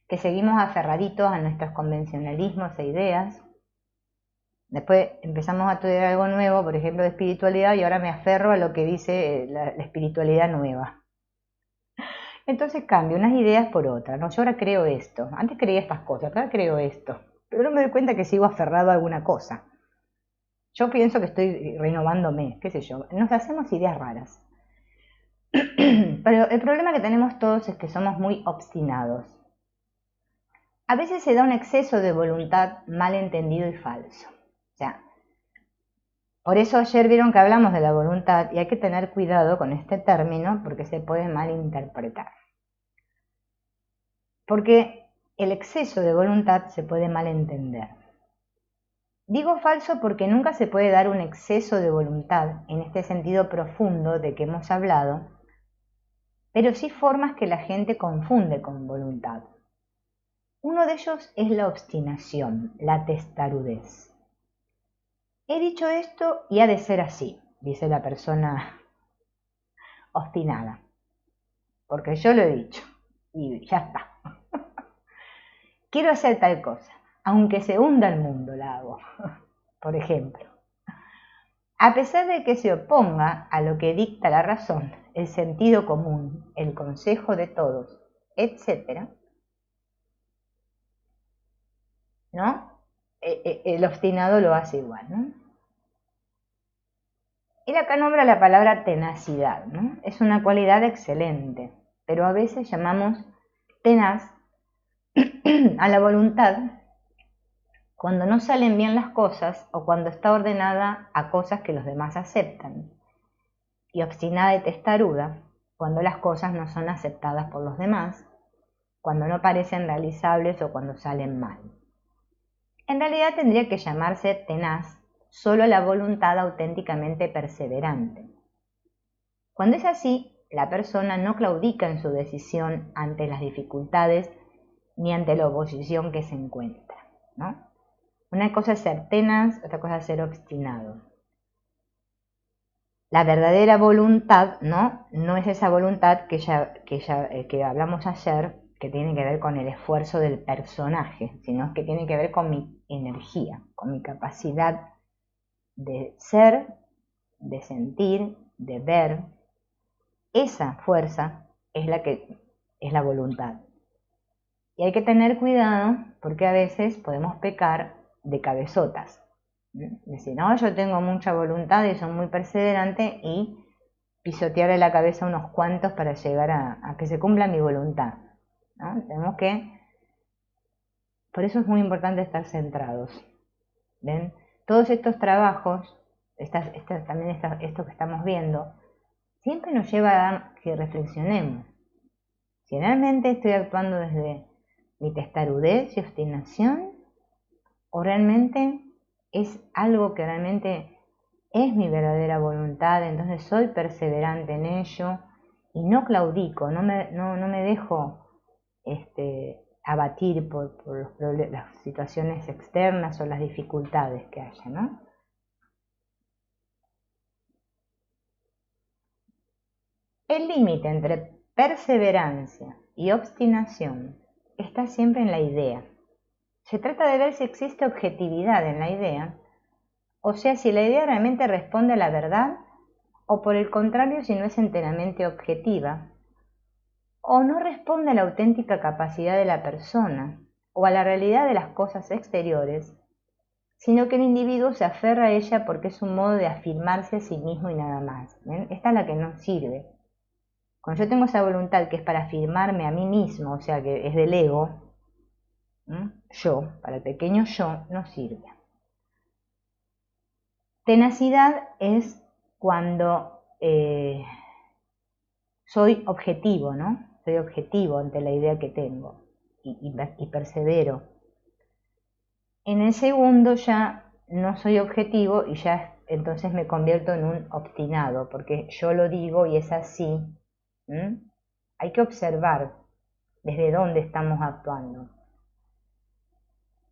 que seguimos aferraditos a nuestros convencionalismos e ideas. Después empezamos a estudiar algo nuevo, por ejemplo de espiritualidad, y ahora me aferro a lo que dice la espiritualidad nueva. Entonces cambio unas ideas por otras, ¿no? Yo ahora creo esto, antes creía estas cosas, ahora creo esto, pero no me doy cuenta que sigo aferrado a alguna cosa. Yo pienso que estoy renovándome, qué sé yo, nos hacemos ideas raras. Pero el problema que tenemos todos es que somos muy obstinados. A veces se da un exceso de voluntad mal entendido y falso. O sea, por eso ayer vieron que hablamos de la voluntad y hay que tener cuidado con este término porque se puede malinterpretar. Porque el exceso de voluntad se puede malentender. Digo falso porque nunca se puede dar un exceso de voluntad en este sentido profundo de que hemos hablado, pero sí formas que la gente confunde con voluntad. Uno de ellos es la obstinación, la testarudez. He dicho esto y ha de ser así, dice la persona obstinada, porque yo lo he dicho y ya está. Quiero hacer tal cosa, aunque se hunda el mundo la hago, por ejemplo. A pesar de que se oponga a lo que dicta la razón, el sentido común, el consejo de todos, etc., ¿no? El obstinado lo hace igual, ¿no? Él acá nombra la palabra tenacidad, ¿no? Es una cualidad excelente, pero a veces llamamos tenaz a la voluntad cuando no salen bien las cosas o cuando está ordenada a cosas que los demás aceptan, y obstinada y testaruda cuando las cosas no son aceptadas por los demás, cuando no parecen realizables o cuando salen mal. En realidad tendría que llamarse tenaz solo la voluntad auténticamente perseverante. Cuando es así, la persona no claudica en su decisión ante las dificultades ni ante la oposición que se encuentra, ¿no? Una cosa es ser tenaz, otra cosa es ser obstinado. La verdadera voluntad, no es esa voluntad que hablamos ayer, que tiene que ver con el esfuerzo del personaje, sino que tiene que ver con mi energía, con mi capacidad de ser, de sentir, de ver. Esa fuerza es la que es la voluntad. Y hay que tener cuidado porque a veces podemos pecar de cabezotas. Decir, no, yo tengo mucha voluntad y soy muy perseverante, y pisotearle la cabeza a unos cuantos para llegar a que se cumpla mi voluntad, ¿no? Tenemos que, por eso es muy importante estar centrados. ¿Ven? Todos estos trabajos, esto que estamos viendo, siempre nos lleva a que reflexionemos. Si realmente estoy actuando desde mi testarudez y obstinación, o realmente es algo que realmente es mi verdadera voluntad, entonces soy perseverante en ello y no claudico, no me dejo abatir por las situaciones externas o las dificultades que haya, ¿no? El límite entre perseverancia y obstinación está siempre en la idea. Se trata de ver si existe objetividad en la idea, o sea, si la idea realmente responde a la verdad, o por el contrario, si no es enteramente objetiva, o no responde a la auténtica capacidad de la persona, o a la realidad de las cosas exteriores, sino que el individuo se aferra a ella porque es un modo de afirmarse a sí mismo y nada más. ¿Ven? Esta es la que no sirve. Cuando yo tengo esa voluntad que es para afirmarme a mí mismo, o sea, que es del ego, yo, para el pequeño yo, no sirve. Tenacidad es cuando soy objetivo, ¿no? Soy objetivo ante la idea que tengo y persevero. En el segundo ya no soy objetivo y ya entonces me convierto en un obstinado, porque yo lo digo y es así. Hay que observar desde dónde estamos actuando.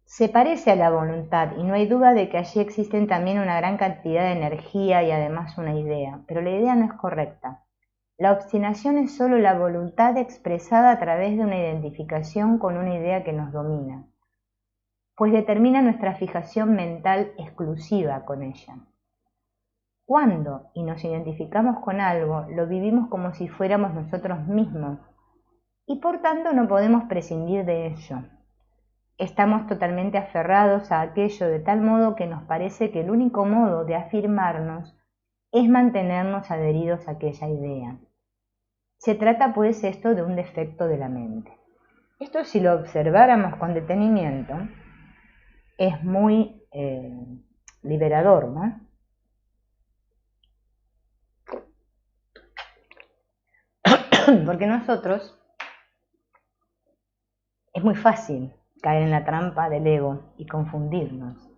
Se parece a la voluntad y no hay duda de que allí existen también una gran cantidad de energía y además una idea, pero la idea no es correcta. La obstinación es solo la voluntad expresada a través de una identificación con una idea que nos domina, pues determina nuestra fijación mental exclusiva con ella. Cuando y nos identificamos con algo, lo vivimos como si fuéramos nosotros mismos y por tanto no podemos prescindir de ello. Estamos totalmente aferrados a aquello de tal modo que nos parece que el único modo de afirmarnos es mantenernos adheridos a aquella idea. Se trata pues esto de un defecto de la mente. Esto, si lo observáramos con detenimiento, es muy liberador, ¿no? Porque nosotros es muy fácil caer en la trampa del ego y confundirnos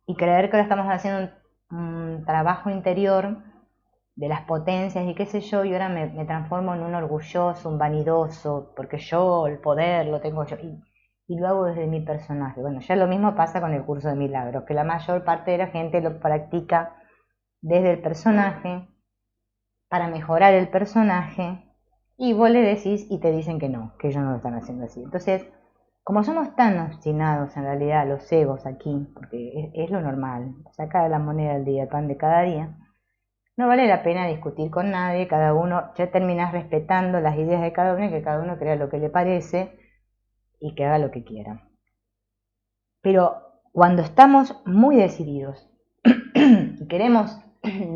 y creer que ahora estamos haciendo un trabajo interior de las potencias y qué sé yo, y ahora me transformo en un orgulloso, un vanidoso, porque yo el poder lo tengo yo, y lo hago desde mi personaje. Bueno, ya lo mismo pasa con el curso de milagros, que la mayor parte de la gente lo practica desde el personaje, para mejorar el personaje, y vos le decís y te dicen que no, que ellos no lo están haciendo así. Entonces, como somos tan obstinados en realidad los egos aquí, porque es lo normal, sacar la moneda del día, el pan de cada día, no vale la pena discutir con nadie, cada uno, ya terminás respetando las ideas de cada uno y que cada uno crea lo que le parece y que haga lo que quiera. Pero cuando estamos muy decididos y queremos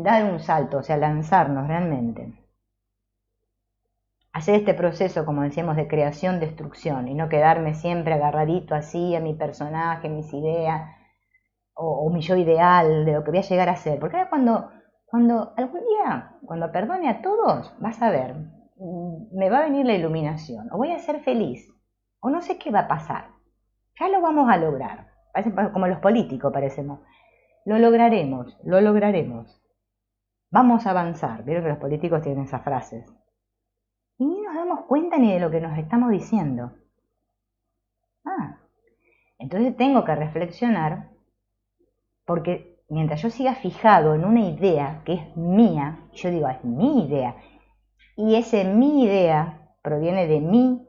dar un salto, o sea, lanzarnos realmente, hacer este proceso, como decíamos, de creación-destrucción y no quedarme siempre agarradito así a mi personaje, mis ideas o mi yo ideal de lo que voy a llegar a ser. Porque ahora cuando algún día, cuando perdone a todos, vas a ver, me va a venir la iluminación, o voy a ser feliz, o no sé qué va a pasar. Ya lo vamos a lograr. Parece como los políticos parecemos. Lo lograremos, lo lograremos. Vamos a avanzar. Vieron que los políticos tienen esas frases. Y ni nos damos cuenta ni de lo que nos estamos diciendo. Entonces tengo que reflexionar, porque mientras yo siga fijado en una idea que es mía, yo digo, es mi idea, y ese mi idea proviene de mi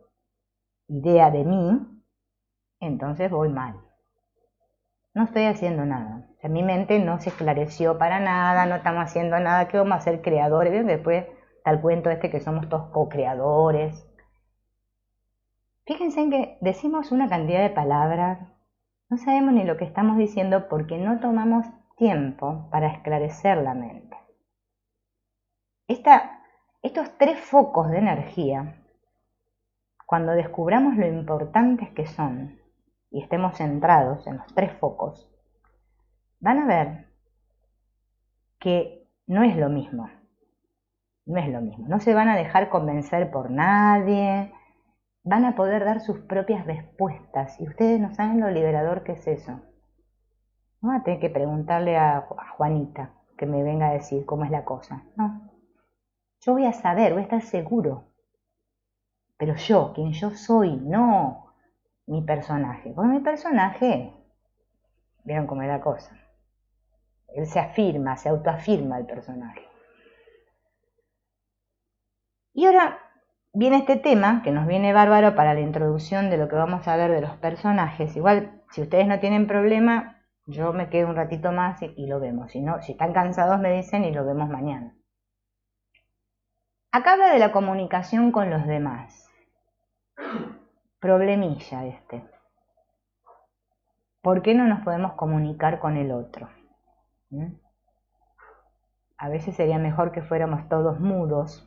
idea de mí, entonces voy mal. No estoy haciendo nada. O sea, mi mente no se esclareció para nada, no estamos haciendo nada, que vamos a ser creadores. ¿Ven? Después está el cuento este que somos todos co-creadores. Fíjense en que decimos una cantidad de palabras, no sabemos ni lo que estamos diciendo porque no tomamos tiempo para esclarecer la mente. Estos 3 focos de energía, cuando descubramos lo importantes que son y estemos centrados en los 3 focos, van a ver que no es lo mismo. No es lo mismo. No se van a dejar convencer por nadie. Van a poder dar sus propias respuestas. Y ustedes no saben lo liberador que es eso. No van a tener que preguntarle a Juanita que me venga a decir cómo es la cosa. No. Yo voy a saber, voy a estar seguro. Pero yo, quien yo soy, no mi personaje. Porque mi personaje, vieron cómo es la cosa. Él se afirma, se autoafirma el personaje. Y ahora viene este tema que nos viene bárbaro para la introducción de lo que vamos a ver de los personajes. Igual, si ustedes no tienen problema, yo me quedo un ratito más y lo vemos. Si no, si están cansados me dicen y lo vemos mañana. Acá habla de la comunicación con los demás. Problemilla este. ¿Por qué no nos podemos comunicar con el otro? A veces sería mejor que fuéramos todos mudos,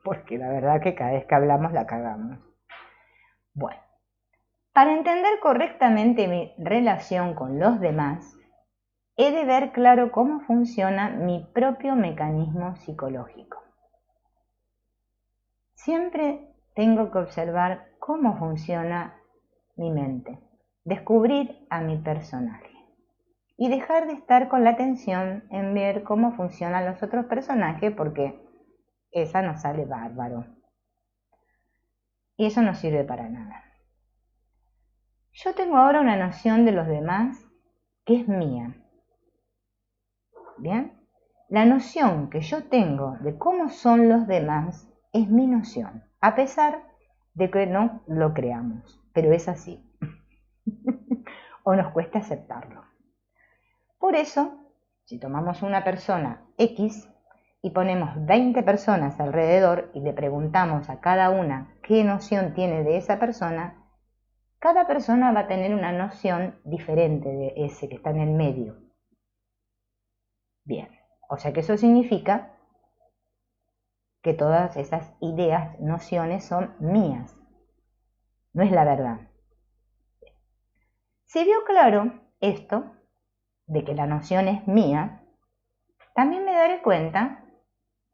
porque la verdad que cada vez que hablamos la cagamos. Bueno, para entender correctamente mi relación con los demás, he de ver claro cómo funciona mi propio mecanismo psicológico. Siempre tengo que observar cómo funciona mi mente, descubrir a mi personaje. y dejar de estar con la atención en ver cómo funcionan los otros personajes, porque esa nos sale bárbaro. Y eso no sirve para nada. Yo tengo ahora una noción de los demás que es mía. ¿Bien? La noción que yo tengo de cómo son los demás es mi noción, a pesar de que no lo creamos, pero es así. O nos cuesta aceptarlo. Por eso, si tomamos una persona X y ponemos 20 personas alrededor y le preguntamos a cada una qué noción tiene de esa persona, cada persona va a tener una noción diferente de ese que está en el medio. Bien, o sea que eso significa que todas esas ideas, nociones son mías, no es la verdad. Si veo claro esto, de que la noción es mía, también me daré cuenta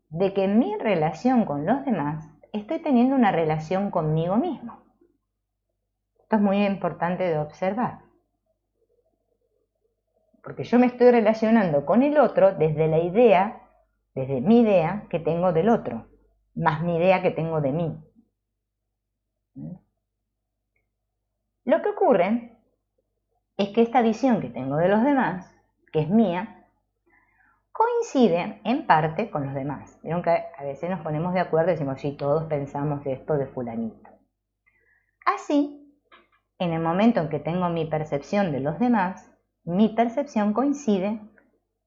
de que en mi relación con los demás estoy teniendo una relación conmigo mismo. Esto es muy importante de observar, porque yo me estoy relacionando con el otro desde la idea, desde mi idea que tengo del otro, más mi idea que tengo de mí. Lo que ocurre es que esta visión que tengo de los demás, que es mía, coincide en parte con los demás. Vieron que a veces nos ponemos de acuerdo y decimos, sí, todos pensamos esto de fulanito. Así, en el momento en que tengo mi percepción de los demás, mi percepción coincide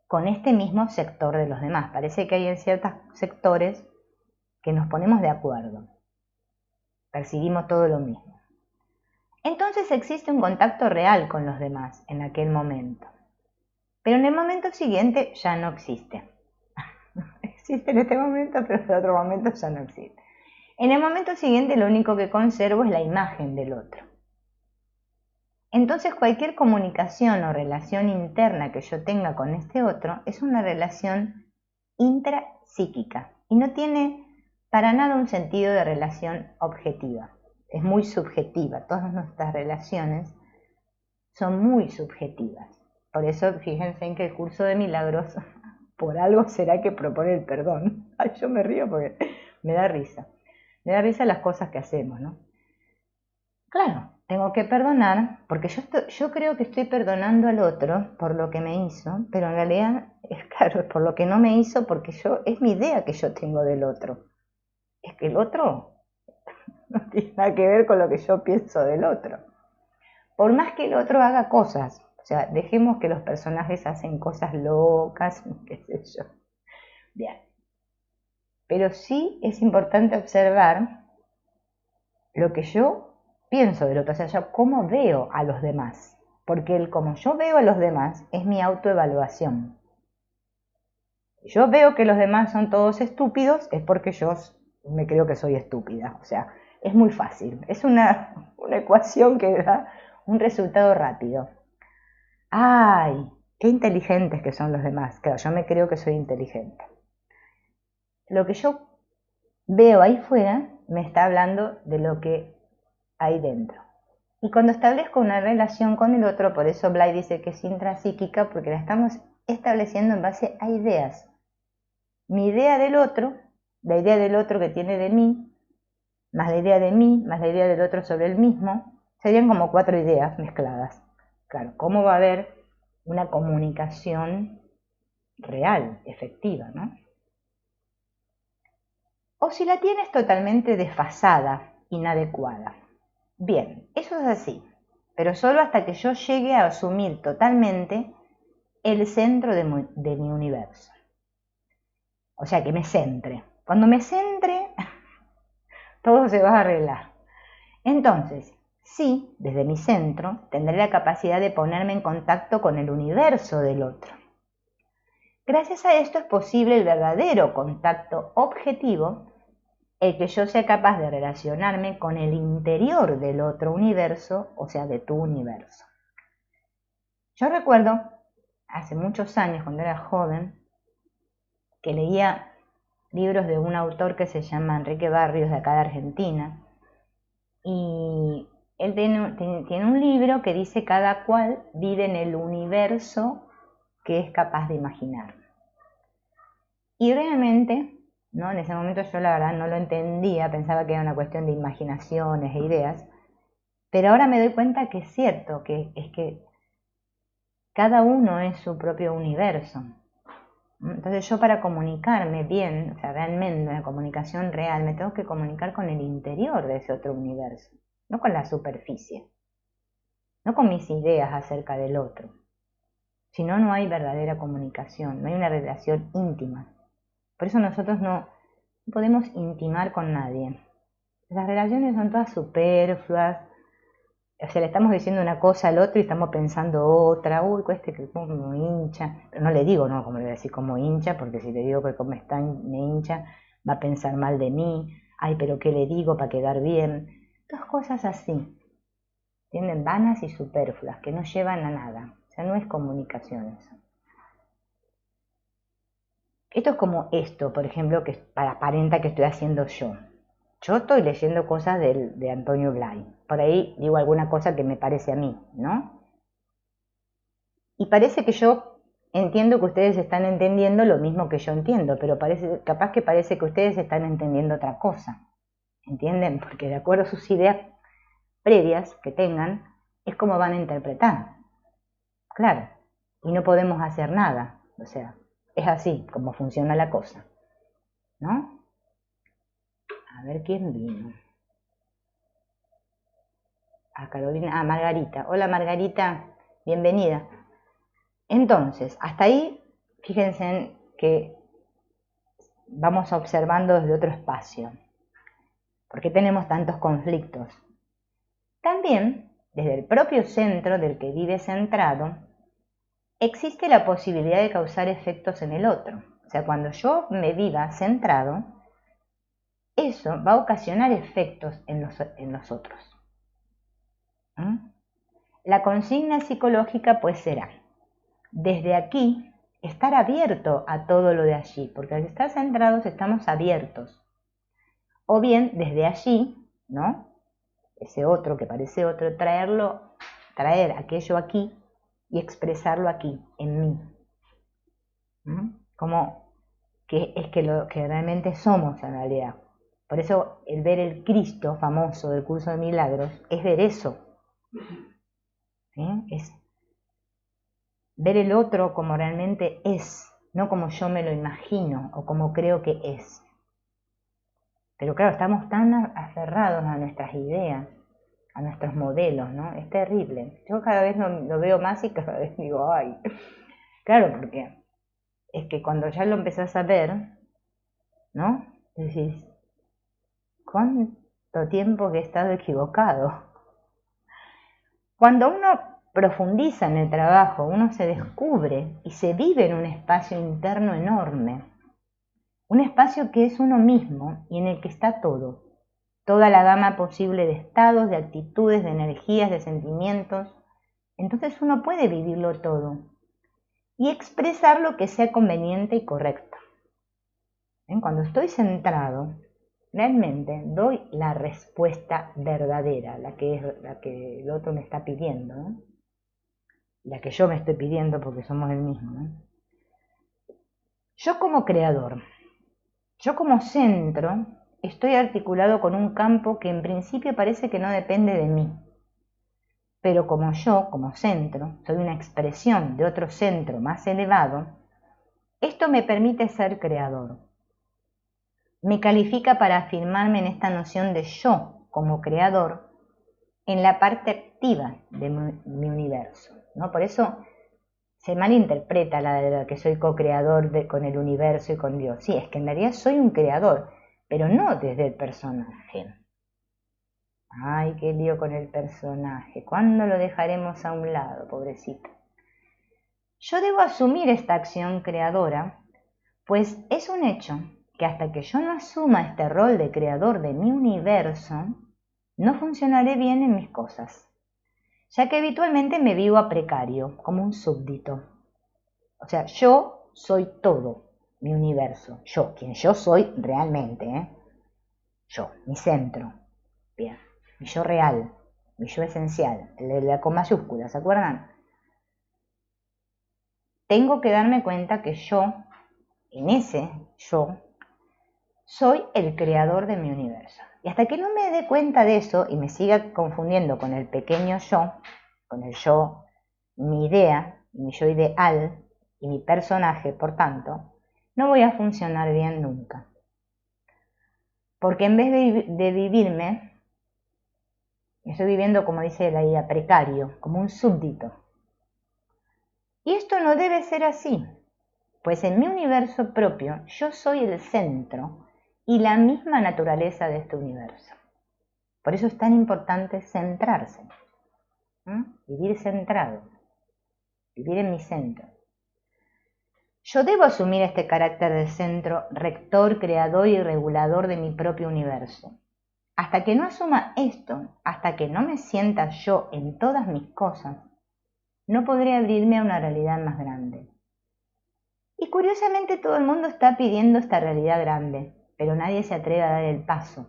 con este mismo sector de los demás. Parece que hay en ciertos sectores que nos ponemos de acuerdo. Percibimos todo lo mismo. Entonces existe un contacto real con los demás en aquel momento. Pero en el momento siguiente ya no existe. Existe en este momento, pero en otro momento ya no existe. En el momento siguiente lo único que conservo es la imagen del otro. Entonces cualquier comunicación o relación interna que yo tenga con este otro es una relación intrapsíquica y no tiene para nada un sentido de relación objetiva. Es muy subjetiva. Todas nuestras relaciones son muy subjetivas. Por eso fíjense en que el curso de milagros por algo será que propone el perdón. Ay, yo me río porque me da risa. Me da risa las cosas que hacemos, ¿no? Claro, tengo que perdonar, porque yo creo que estoy perdonando al otro por lo que me hizo, pero en realidad es claro, es por lo que no me hizo, porque es mi idea que yo tengo del otro. Es que el otro no tiene nada que ver con lo que yo pienso del otro. Por más que el otro haga cosas, o sea, dejemos que los personajes hacen cosas locas, qué sé yo. Bien. Pero sí es importante observar lo que yo pienso del otro, o sea, yo cómo veo a los demás, porque el cómo yo veo a los demás es mi autoevaluación. Yo veo que los demás son todos estúpidos, es porque yo me creo que soy estúpida, o sea, es muy fácil, es una ecuación que da un resultado rápido. ¡Ay! ¡Qué inteligentes que son los demás! Claro, yo me creo que soy inteligente. Lo que yo veo ahí fuera me está hablando de lo que hay dentro. Y cuando establezco una relación con el otro, por eso Blay dice que es intrapsíquica, porque la estamos estableciendo en base a ideas. Mi idea del otro, la idea del otro que tiene de mí, más la idea de mí, más la idea del otro sobre el mismo, serían como 4 ideas mezcladas. Claro, ¿cómo va a haber una comunicación real, efectiva, ¿no? O si la tienes totalmente desfasada, inadecuada. Bien, eso es así, pero solo hasta que yo llegue a asumir totalmente el centro de mi universo. O sea, que me centre. Cuando me centre, todo se va a arreglar. Entonces, sí, desde mi centro, tendré la capacidad de ponerme en contacto con el universo del otro. Gracias a esto es posible el verdadero contacto objetivo, el que yo sea capaz de relacionarme con el interior del otro universo, o sea, de tu universo. Yo recuerdo, hace muchos años, cuando era joven, que leía libros de un autor que se llama Enrique Barrios, de acá de Argentina, y él tiene un libro que dice cada cual vive en el universo que es capaz de imaginar. Y realmente, ¿no? En ese momento yo la verdad no lo entendía, pensaba que era una cuestión de imaginaciones e ideas, pero ahora me doy cuenta que es cierto, que es que cada uno es su propio universo. Entonces yo para comunicarme bien, o sea, realmente una comunicación real, me tengo que comunicar con el interior de ese otro universo, no con la superficie, no con mis ideas acerca del otro. Si no, no hay verdadera comunicación, no hay una relación íntima. Por eso nosotros no podemos intimar con nadie. Las relaciones son todas superfluas. O sea, le estamos diciendo una cosa al otro y estamos pensando otra. Uy, este que como hincha. Pero no le digo, no, como le voy a decir como hincha, porque si le digo que como está me hincha, va a pensar mal de mí. Ay, pero ¿qué le digo para quedar bien? Dos cosas así. ¿Entienden? Vanas y superfluas, que no llevan a nada. O sea, no es comunicación eso. Esto es como esto, por ejemplo, que aparenta que estoy haciendo yo. Yo estoy leyendo cosas de Antonio Blay. Por ahí digo alguna cosa que me parece a mí, ¿no? Y parece que yo entiendo que ustedes están entendiendo lo mismo que yo entiendo, pero capaz que parece que ustedes están entendiendo otra cosa. ¿Entienden? Porque de acuerdo a sus ideas previas que tengan, es como van a interpretar. Claro. Y no podemos hacer nada. O sea, es así como funciona la cosa, ¿no? A ver quién vino. A Carolina, Margarita. Hola Margarita, bienvenida. Entonces, hasta ahí, fíjense que vamos observando desde otro espacio. ¿Por qué tenemos tantos conflictos? También, desde el propio centro del que vive centrado, existe la posibilidad de causar efectos en el otro. O sea, cuando yo me viva centrado, eso va a ocasionar efectos en los otros. La consigna psicológica pues será, desde aquí, estar abierto a todo lo de allí, porque al estar centrados estamos abiertos. O bien, desde allí, ¿no? Ese otro que parece otro, traer aquello aquí y expresarlo aquí, en mí. Como que es que lo que realmente somos en realidad. Por eso el ver el Cristo famoso del curso de milagros es ver eso. Es ver el otro como realmente es, no como yo me lo imagino o como creo que es. Pero claro, estamos tan aferrados a nuestras ideas, a nuestros modelos, ¿no? Es terrible. Yo cada vez lo veo más y cada vez digo, ay. Claro, porque es que cuando ya lo empezás a ver, ¿no? Decís, ¿cuánto tiempo que he estado equivocado? Cuando uno profundiza en el trabajo, uno se descubre y se vive en un espacio interno enorme. Un espacio que es uno mismo y en el que está todo. Toda la gama posible de estados, de actitudes, de energías, de sentimientos. Entonces uno puede vivirlo todo y expresar lo que sea conveniente y correcto. Cuando estoy centrado, realmente doy la respuesta verdadera, la que el otro me está pidiendo, ¿no? La que yo me estoy pidiendo porque somos el mismo, ¿no? Yo como creador, yo como centro, estoy articulado con un campo que en principio parece que no depende de mí. Pero como yo, como centro, soy una expresión de otro centro más elevado, esto me permite ser creador. Me califica para afirmarme en esta noción de yo como creador en la parte activa de mi universo, ¿no? Por eso se malinterpreta la de que soy co-creador con el universo y con Dios. Sí, es que en realidad soy un creador, pero no desde el personaje. Ay, qué lío con el personaje. ¿Cuándo lo dejaremos a un lado, pobrecito? Yo debo asumir esta acción creadora, pues es un hecho que hasta que yo no asuma este rol de creador de mi universo, no funcionaré bien en mis cosas, ya que habitualmente me vivo a precario, como un súbdito. O sea, yo soy todo mi universo, yo, quien yo soy realmente, yo, mi centro, bien, mi yo real, mi yo esencial, el de la con mayúsculas, ¿se acuerdan? tengo que darme cuenta que yo, en ese yo, soy el creador de mi universo. Y hasta que no me dé cuenta de eso y me siga confundiendo con el pequeño yo, con el yo, mi idea, mi yo ideal y mi personaje, por tanto, no voy a funcionar bien nunca. Porque en vez de vivirme, estoy viviendo, como dice la idea, precario, como un súbdito. Y esto no debe ser así, pues en mi universo propio yo soy el centro y la misma naturaleza de este universo. Por eso es tan importante centrarse, vivir centrado, vivir en mi centro. Yo debo asumir este carácter de centro, rector, creador y regulador de mi propio universo. Hasta que no asuma esto, hasta que no me sienta yo en todas mis cosas, no podré abrirme a una realidad más grande. Y curiosamente todo el mundo está pidiendo esta realidad grande, pero nadie se atreve a dar el paso,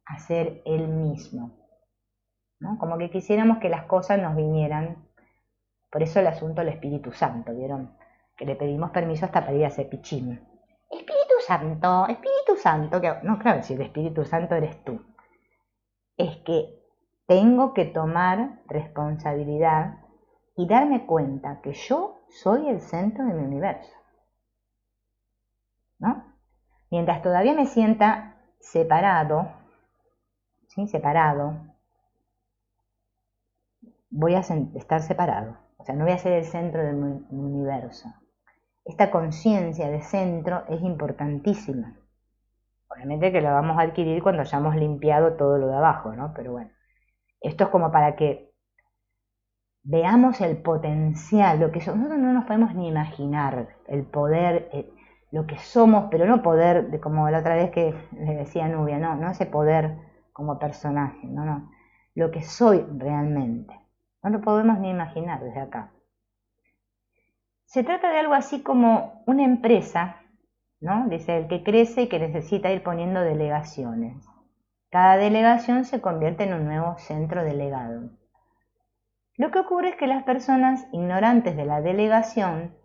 a ser él mismo, ¿no? Como que quisiéramos que las cosas nos vinieran. Por eso el asunto del Espíritu Santo, ¿vieron? Que le pedimos permiso hasta para ir a hacer pichín. Espíritu Santo, que no, claro, si el Espíritu Santo eres tú. Es que tengo que tomar responsabilidad y darme cuenta que yo soy el centro de mi universo, ¿no? Mientras todavía me sienta separado, ¿sí? Voy a estar separado. O sea, no voy a ser el centro de mi universo. Esta conciencia de centro es importantísima. Obviamente que la vamos a adquirir cuando hayamos limpiado todo lo de abajo, ¿no? Pero bueno, esto es como para que veamos el potencial, lo que nosotros no nos podemos ni imaginar, el poder, lo que somos, pero no poder, de como la otra vez que le decía a Nubia, no ese poder como personaje, no, lo que soy realmente. No lo podemos ni imaginar desde acá. Se trata de algo así como una empresa, ¿no? Dice el que crece y que necesita ir poniendo delegaciones. Cada delegación se convierte en un nuevo centro delegado. Lo que ocurre es que las personas ignorantes de la delegación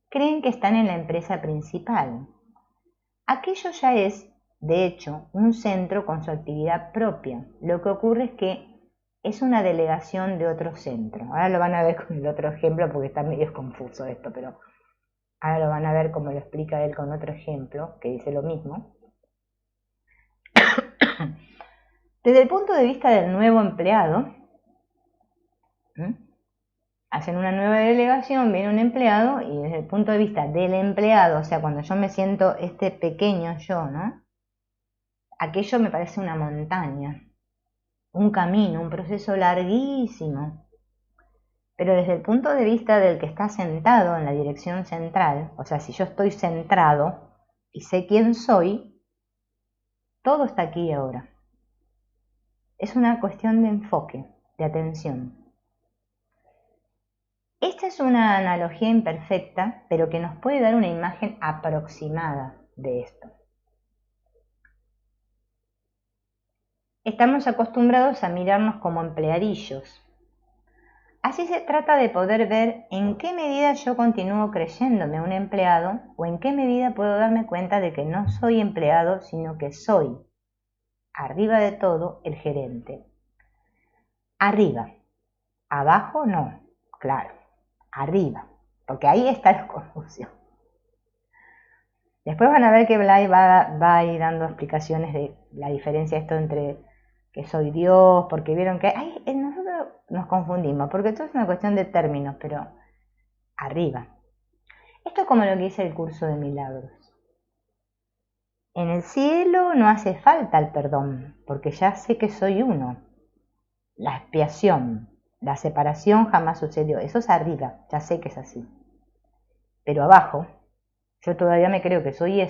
creen que están en la empresa principal. Aquello ya es, de hecho, un centro con su actividad propia. Lo que ocurre es que es una delegación de otro centro. Ahora lo van a ver con el otro ejemplo porque está medio confuso esto, pero ahora lo van a ver como lo explica él con otro ejemplo que dice lo mismo. Desde el punto de vista del nuevo empleado, hacen una nueva delegación, viene un empleado y desde el punto de vista del empleado, o sea, cuando yo me siento este pequeño yo, ¿no? Aquello me parece una montaña, un camino, un proceso larguísimo. Pero desde el punto de vista del que está sentado en la dirección central, o sea, si yo estoy centrado y sé quién soy, todo está aquí y ahora. Es una cuestión de enfoque, de atención. Esta es una analogía imperfecta, pero que nos puede dar una imagen aproximada de esto. Estamos acostumbrados a mirarnos como empleadillos. Así se trata de poder ver en qué medida yo continúo creyéndome un empleado o en qué medida puedo darme cuenta de que no soy empleado, sino que soy, arriba de todo, el gerente. Arriba. Abajo no, claro. Arriba, porque ahí está la confusión. Después van a ver que Blay va a ir dando explicaciones de la diferencia esto entre que soy Dios, porque vieron que nosotros nos confundimos, porque esto es una cuestión de términos, pero arriba. Esto es como lo que dice el curso de milagros. En el cielo no hace falta el perdón, porque ya sé que soy uno. La expiación, la separación jamás sucedió. Eso es arriba, ya sé que es así. Pero abajo, yo todavía me creo que soy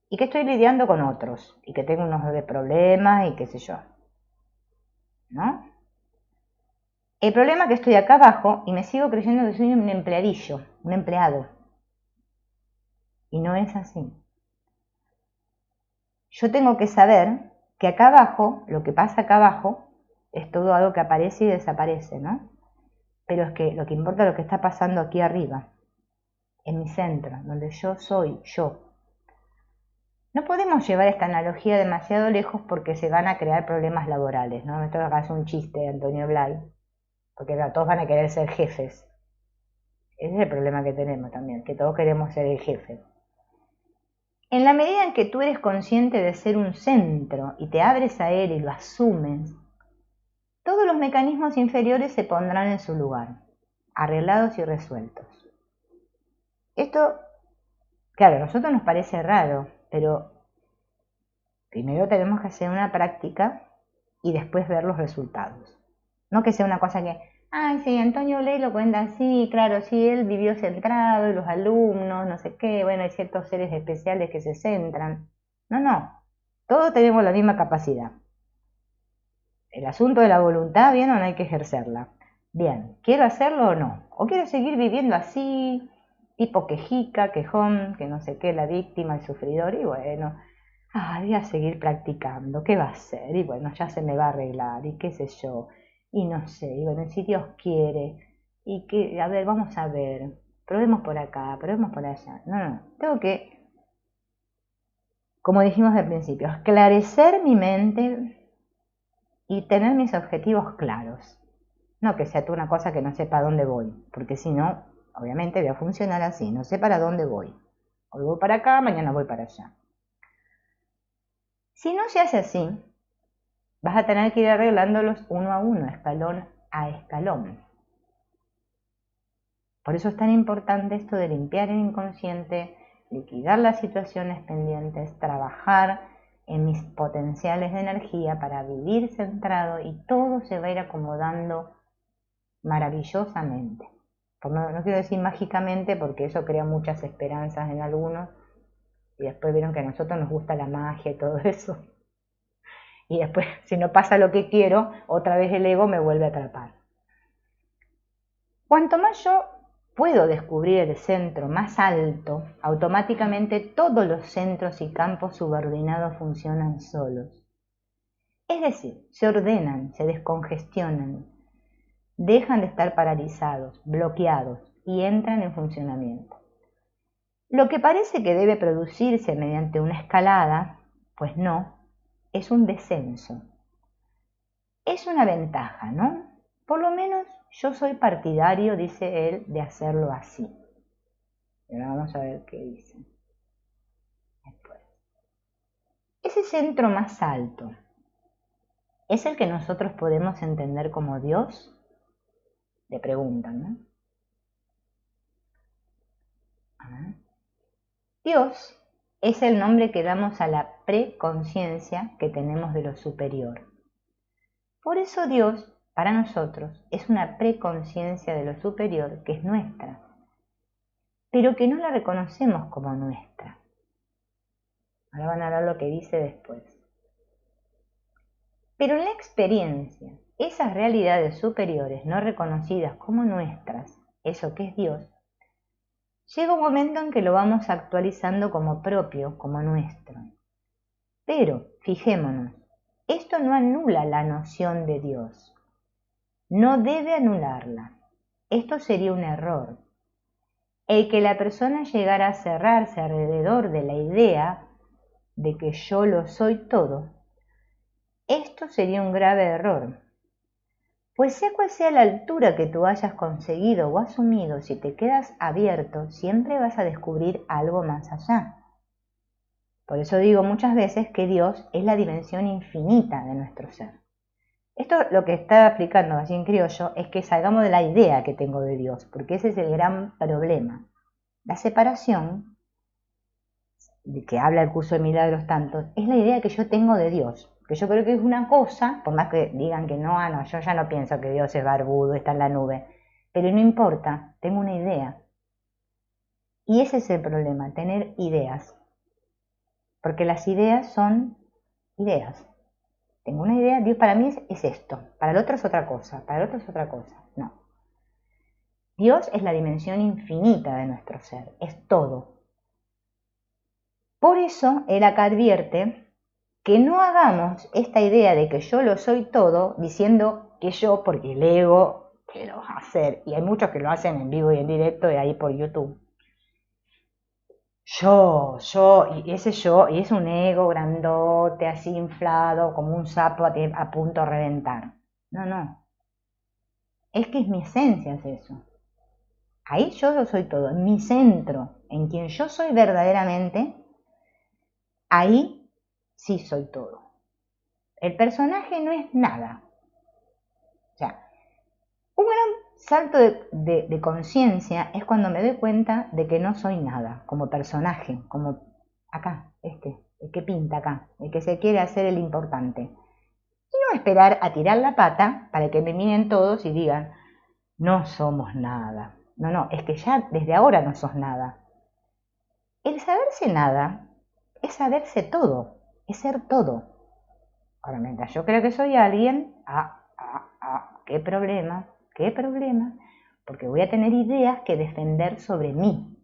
y que estoy lidiando con otros y que tengo unos problemas y qué sé yo, ¿no? El problema es que estoy acá abajo y me sigo creyendo que soy un empleadillo, un empleado. Y no es así. Yo tengo que saber que acá abajo, lo que pasa acá abajo, es todo algo que aparece y desaparece, ¿no? Pero es que lo que importa es lo que está pasando aquí arriba. en mi centro, donde yo soy yo. No podemos llevar esta analogía demasiado lejos porque se van a crear problemas laborales, ¿no? Esto acá es un chiste de Antonio Blay, porque todos van a querer ser jefes. Ese es el problema que tenemos también, que todos queremos ser el jefe. En la medida en que tú eres consciente de ser un centro y te abres a él y lo asumes, todos los mecanismos inferiores se pondrán en su lugar, arreglados y resueltos. Esto, claro, a nosotros nos parece raro, pero primero tenemos que hacer una práctica y después ver los resultados. No que sea una cosa que, ay, sí, Antonio Blay lo cuenta así, claro, sí, él vivió centrado y los alumnos, no sé qué, bueno, hay ciertos seres especiales que se centran. No, todos tenemos la misma capacidad. El asunto de la voluntad, bien, o no hay que ejercerla. Bien, ¿quiero hacerlo o no? ¿O quiero seguir viviendo así, tipo quejica, quejón, que no sé qué, la víctima, el sufridor? Y bueno, voy a seguir practicando, ¿qué va a ser? Y bueno, ya se me va a arreglar, y qué sé yo, y no sé, y bueno, si Dios quiere, y que, a ver, vamos a ver, probemos por acá, probemos por allá. No, tengo que, como dijimos al principio, esclarecer mi mente y tener mis objetivos claros. No que sea tú una cosa que no sepa a dónde voy, porque si no, obviamente voy a funcionar así, no sé para dónde voy. Hoy voy para acá, mañana voy para allá. Si no se hace así, vas a tener que ir arreglándolos uno a uno, escalón a escalón. Por eso es tan importante esto de limpiar el inconsciente, liquidar las situaciones pendientes, trabajar en mis potenciales de energía para vivir centrado y todo se va a ir acomodando maravillosamente. No quiero decir mágicamente porque eso crea muchas esperanzas en algunos y después vieron que a nosotros nos gusta la magia y todo eso. Y después, si no pasa lo que quiero, otra vez el ego me vuelve a atrapar. Cuanto más yo puedo descubrir el centro más alto, automáticamente todos los centros y campos subordinados funcionan solos. Es decir, se ordenan, se descongestionan, dejan de estar paralizados, bloqueados y entran en funcionamiento. Lo que parece que debe producirse mediante una escalada, pues no, es un descenso. Es una ventaja, ¿no? Por lo menos yo soy partidario, dice él, de hacerlo así. Y ahora vamos a ver qué dice. Después. Ese centro más alto, ¿es el que nosotros podemos entender como Dios? Le preguntan, ¿no? Dios es el nombre que damos a la preconciencia que tenemos de lo superior. Por eso Dios, para nosotros, es una preconciencia de lo superior que es nuestra, pero que no la reconocemos como nuestra. Ahora van a ver lo que dice después. Pero en la experiencia, esas realidades superiores no reconocidas como nuestras, eso que es Dios, llega un momento en que lo vamos actualizando como propio, como nuestro. Pero, fijémonos, esto no anula la noción de Dios. No debe anularla. Esto sería un error. El que la persona llegara a cerrarse alrededor de la idea de que yo lo soy todo, esto sería un grave error. Pues sea cual sea la altura que tú hayas conseguido o asumido, si te quedas abierto, siempre vas a descubrir algo más allá. Por eso digo muchas veces que Dios es la dimensión infinita de nuestro ser. Esto lo que está explicando así en criollo es que salgamos de la idea que tengo de Dios, porque ese es el gran problema. La separación, de que habla el curso de milagros tanto, es la idea que yo tengo de Dios. Que yo creo que es una cosa, por más que digan que no, yo ya no pienso que Dios es barbudo, está en la nube, pero no importa, tengo una idea. Y ese es el problema, tener ideas. Porque las ideas son ideas. Tengo una idea, Dios para mí es esto, para el otro es otra cosa, para el otro es otra cosa. No. Dios es la dimensión infinita de nuestro ser, es todo. Por eso Él acá advierte que no hagamos esta idea de que yo lo soy todo, diciendo que yo, porque el ego que lo va a hacer, y hay muchos que lo hacen en vivo y en directo y ahí por YouTube, y ese yo, y es un ego grandote, así inflado, como un sapo a punto de reventar. No, no, es que es mi esencia, es eso. Ahí yo lo soy todo, en mi centro, en quien yo soy verdaderamente, ahí sí soy todo. El personaje no es nada. O sea, un gran salto de conciencia es cuando me doy cuenta de que no soy nada, como personaje, como acá, el que pinta acá, el que se quiere hacer el importante. Y no esperar a tirar la pata para que me miren todos y digan, no somos nada. No, no, es que ya desde ahora no sos nada. El saberse nada es saberse todo, es ser todo. Ahora, mientras yo creo que soy alguien, qué problema, porque voy a tener ideas que defender sobre mí.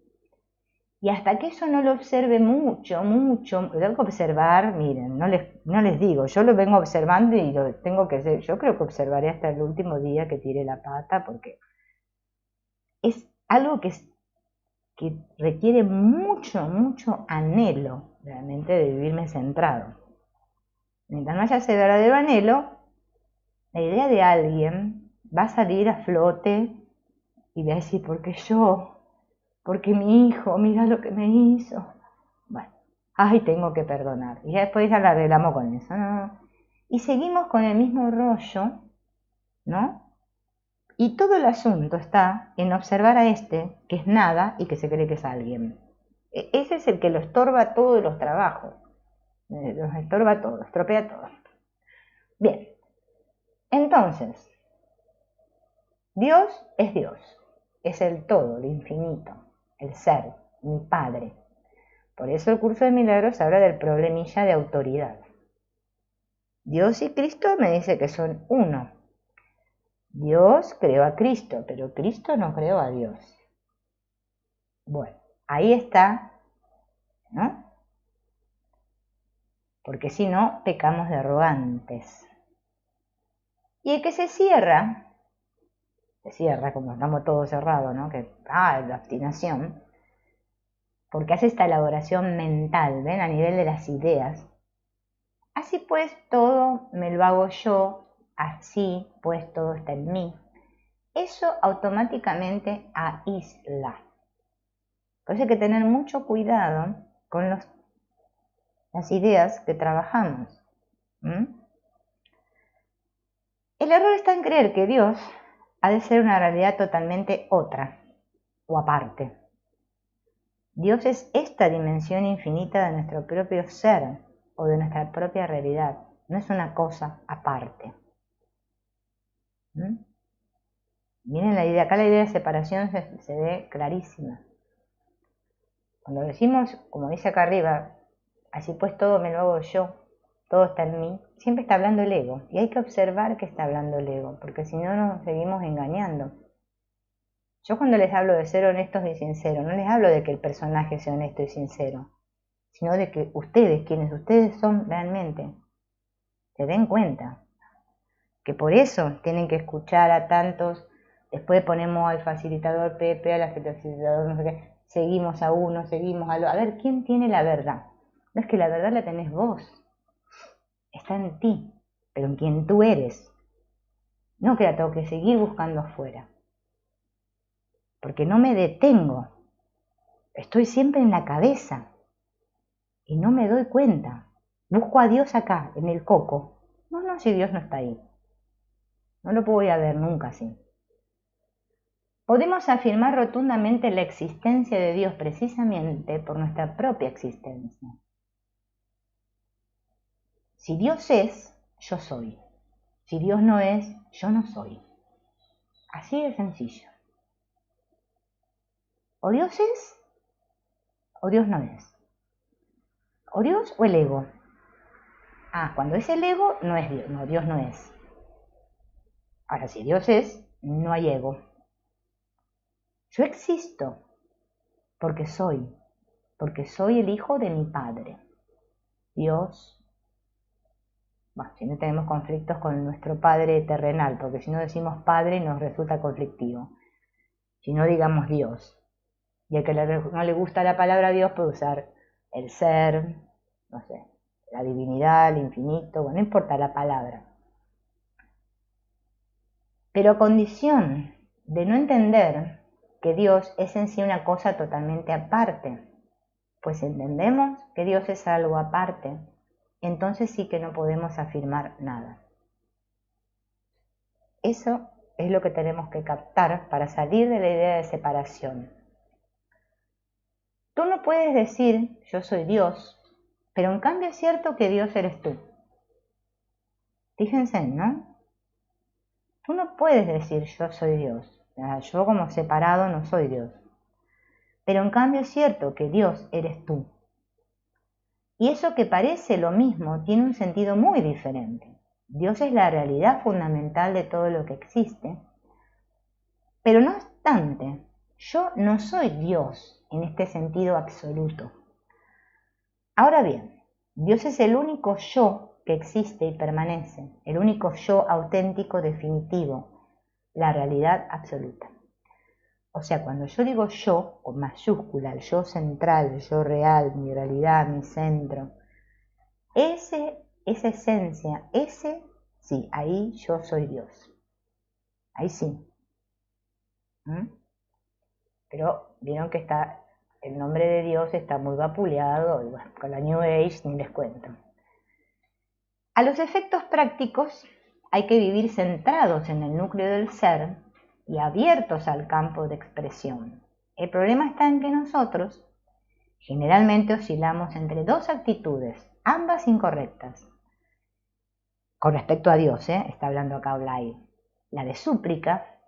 Y hasta que eso no lo observe mucho, lo tengo que observar, miren, no les digo, yo lo vengo observando y lo tengo que hacer, yo creo que observaré hasta el último día que tire la pata, porque es algo que requiere mucho anhelo, realmente, de vivirme centrado. Mientras no haya ese verdadero anhelo, la idea de alguien va a salir a flote y va a decir, porque yo, porque mi hijo, mira lo que me hizo. Bueno, ay, tengo que perdonar. Y ya después ya la arreglamos con eso, ¿no? Y seguimos con el mismo rollo, ¿no? Y todo el asunto está en observar a este, que es nada y que se cree que es alguien. Ese es el que lo estorba todos los trabajos. Los estorba todo, estropea todo. Bien, entonces, Dios, es el todo, el infinito, el ser, mi Padre. Por eso el curso de milagros habla del problemilla de autoridad. Dios y Cristo me dice que son uno. Dios creó a Cristo, pero Cristo no creó a Dios. Bueno, ahí está, ¿no? Porque si no, pecamos de arrogantes. Y el que se cierra como estamos todos cerrados, ¿no? La obstinación, porque hace esta elaboración mental, ¿ven? A nivel de las ideas. Así pues, todo me lo hago yo, así pues, todo está en mí. Eso automáticamente aísla. Por eso hay que tener mucho cuidado con las ideas que trabajamos. El error está en creer que Dios ha de ser una realidad totalmente otra o aparte. Dios es esta dimensión infinita de nuestro propio ser o de nuestra propia realidad, no es una cosa aparte. Miren la idea, acá la idea de separación se ve clarísima. Cuando decimos, como dice acá arriba, así pues todo me lo hago yo, todo está en mí, siempre está hablando el ego. Y hay que observar que está hablando el ego, porque si no nos seguimos engañando. Yo cuando les hablo de ser honestos y sinceros, no les hablo de que el personaje sea honesto y sincero, sino de que ustedes, quienes ustedes son realmente, se den cuenta que por eso tienen que escuchar a tantos, después ponemos al facilitador Pepe, al facilitador no sé qué, seguimos a uno, seguimos a ver, ¿quién tiene la verdad? No es que la verdad la tenés vos, está en ti, pero en quien tú eres, no que la tengo que seguir buscando afuera, porque no me detengo, estoy siempre en la cabeza y no me doy cuenta, busco a Dios acá, en el coco, no, si Dios no está ahí, no lo voy a ver nunca así. Podemos afirmar rotundamente la existencia de Dios precisamente por nuestra propia existencia. Si Dios es, yo soy. Si Dios no es, yo no soy. Así de sencillo. O Dios es, o Dios no es. O Dios o el ego. Cuando es el ego, no es Dios. No, Dios no es. Ahora, si Dios es, no hay ego. Yo existo porque soy el hijo de mi Padre. Dios. Bueno, si no tenemos conflictos con nuestro Padre terrenal, porque si no decimos Padre nos resulta conflictivo. Si no digamos Dios. Y al que no le gusta la palabra Dios puede usar el ser, no sé, la divinidad, el infinito, bueno, no importa la palabra. Pero a condición de no entender que Dios es en sí una cosa totalmente aparte. Pues si entendemos que Dios es algo aparte, entonces sí que no podemos afirmar nada. Eso es lo que tenemos que captar para salir de la idea de separación. Tú no puedes decir yo soy Dios, pero en cambio es cierto que Dios eres tú. Fíjense, ¿no? Tú no puedes decir yo soy Dios. Yo como separado no soy Dios. Pero en cambio es cierto que Dios eres tú. Y eso que parece lo mismo tiene un sentido muy diferente. Dios es la realidad fundamental de todo lo que existe. Pero no obstante, yo no soy Dios en este sentido absoluto. Ahora bien, Dios es el único yo que existe y permanece, el único yo auténtico definitivo, la realidad absoluta. O sea, cuando yo digo yo, con mayúscula, el yo central, el yo real, mi realidad, mi centro, esa esencia, sí, ahí yo soy Dios. Ahí sí. Pero vieron que el nombre de Dios está muy vapuleado, y bueno, con la New Age ni les cuento. A los efectos prácticos hay que vivir centrados en el núcleo del ser y abiertos al campo de expresión. El problema está en que nosotros generalmente oscilamos entre dos actitudes, ambas incorrectas. Con respecto a Dios, está hablando acá Blay. La de súplica,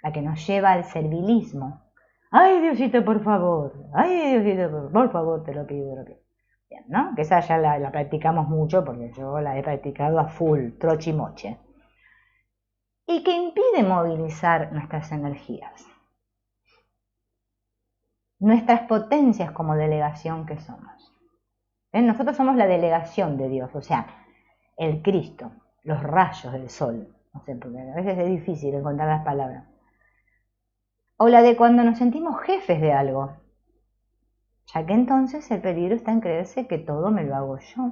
la que nos lleva al servilismo. ¡Ay, Diosito, por favor! ¡Ay, Diosito, por favor, te lo pido! Bien, ¿no? Que esa ya la practicamos mucho porque yo la he practicado a full, trochimoche. Y que impide movilizar nuestras energías, nuestras potencias como delegación que somos. Nosotros somos la delegación de Dios, o sea, el Cristo, los rayos del sol. No sé, porque a veces es difícil encontrar las palabras. O la de cuando nos sentimos jefes de algo, ya que entonces el peligro está en creerse que todo me lo hago yo.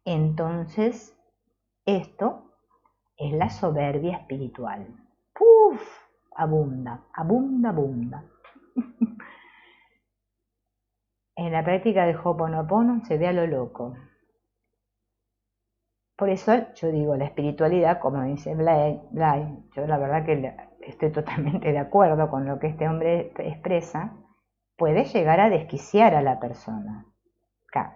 Entonces, esto es la soberbia espiritual. ¡Puf! Abunda, abunda, abunda. En la práctica del Ho'oponopono se ve a lo loco. Por eso yo digo, la espiritualidad, como dice Blay, yo la verdad que estoy totalmente de acuerdo con lo que este hombre expresa, puede llegar a desquiciar a la persona. Claro,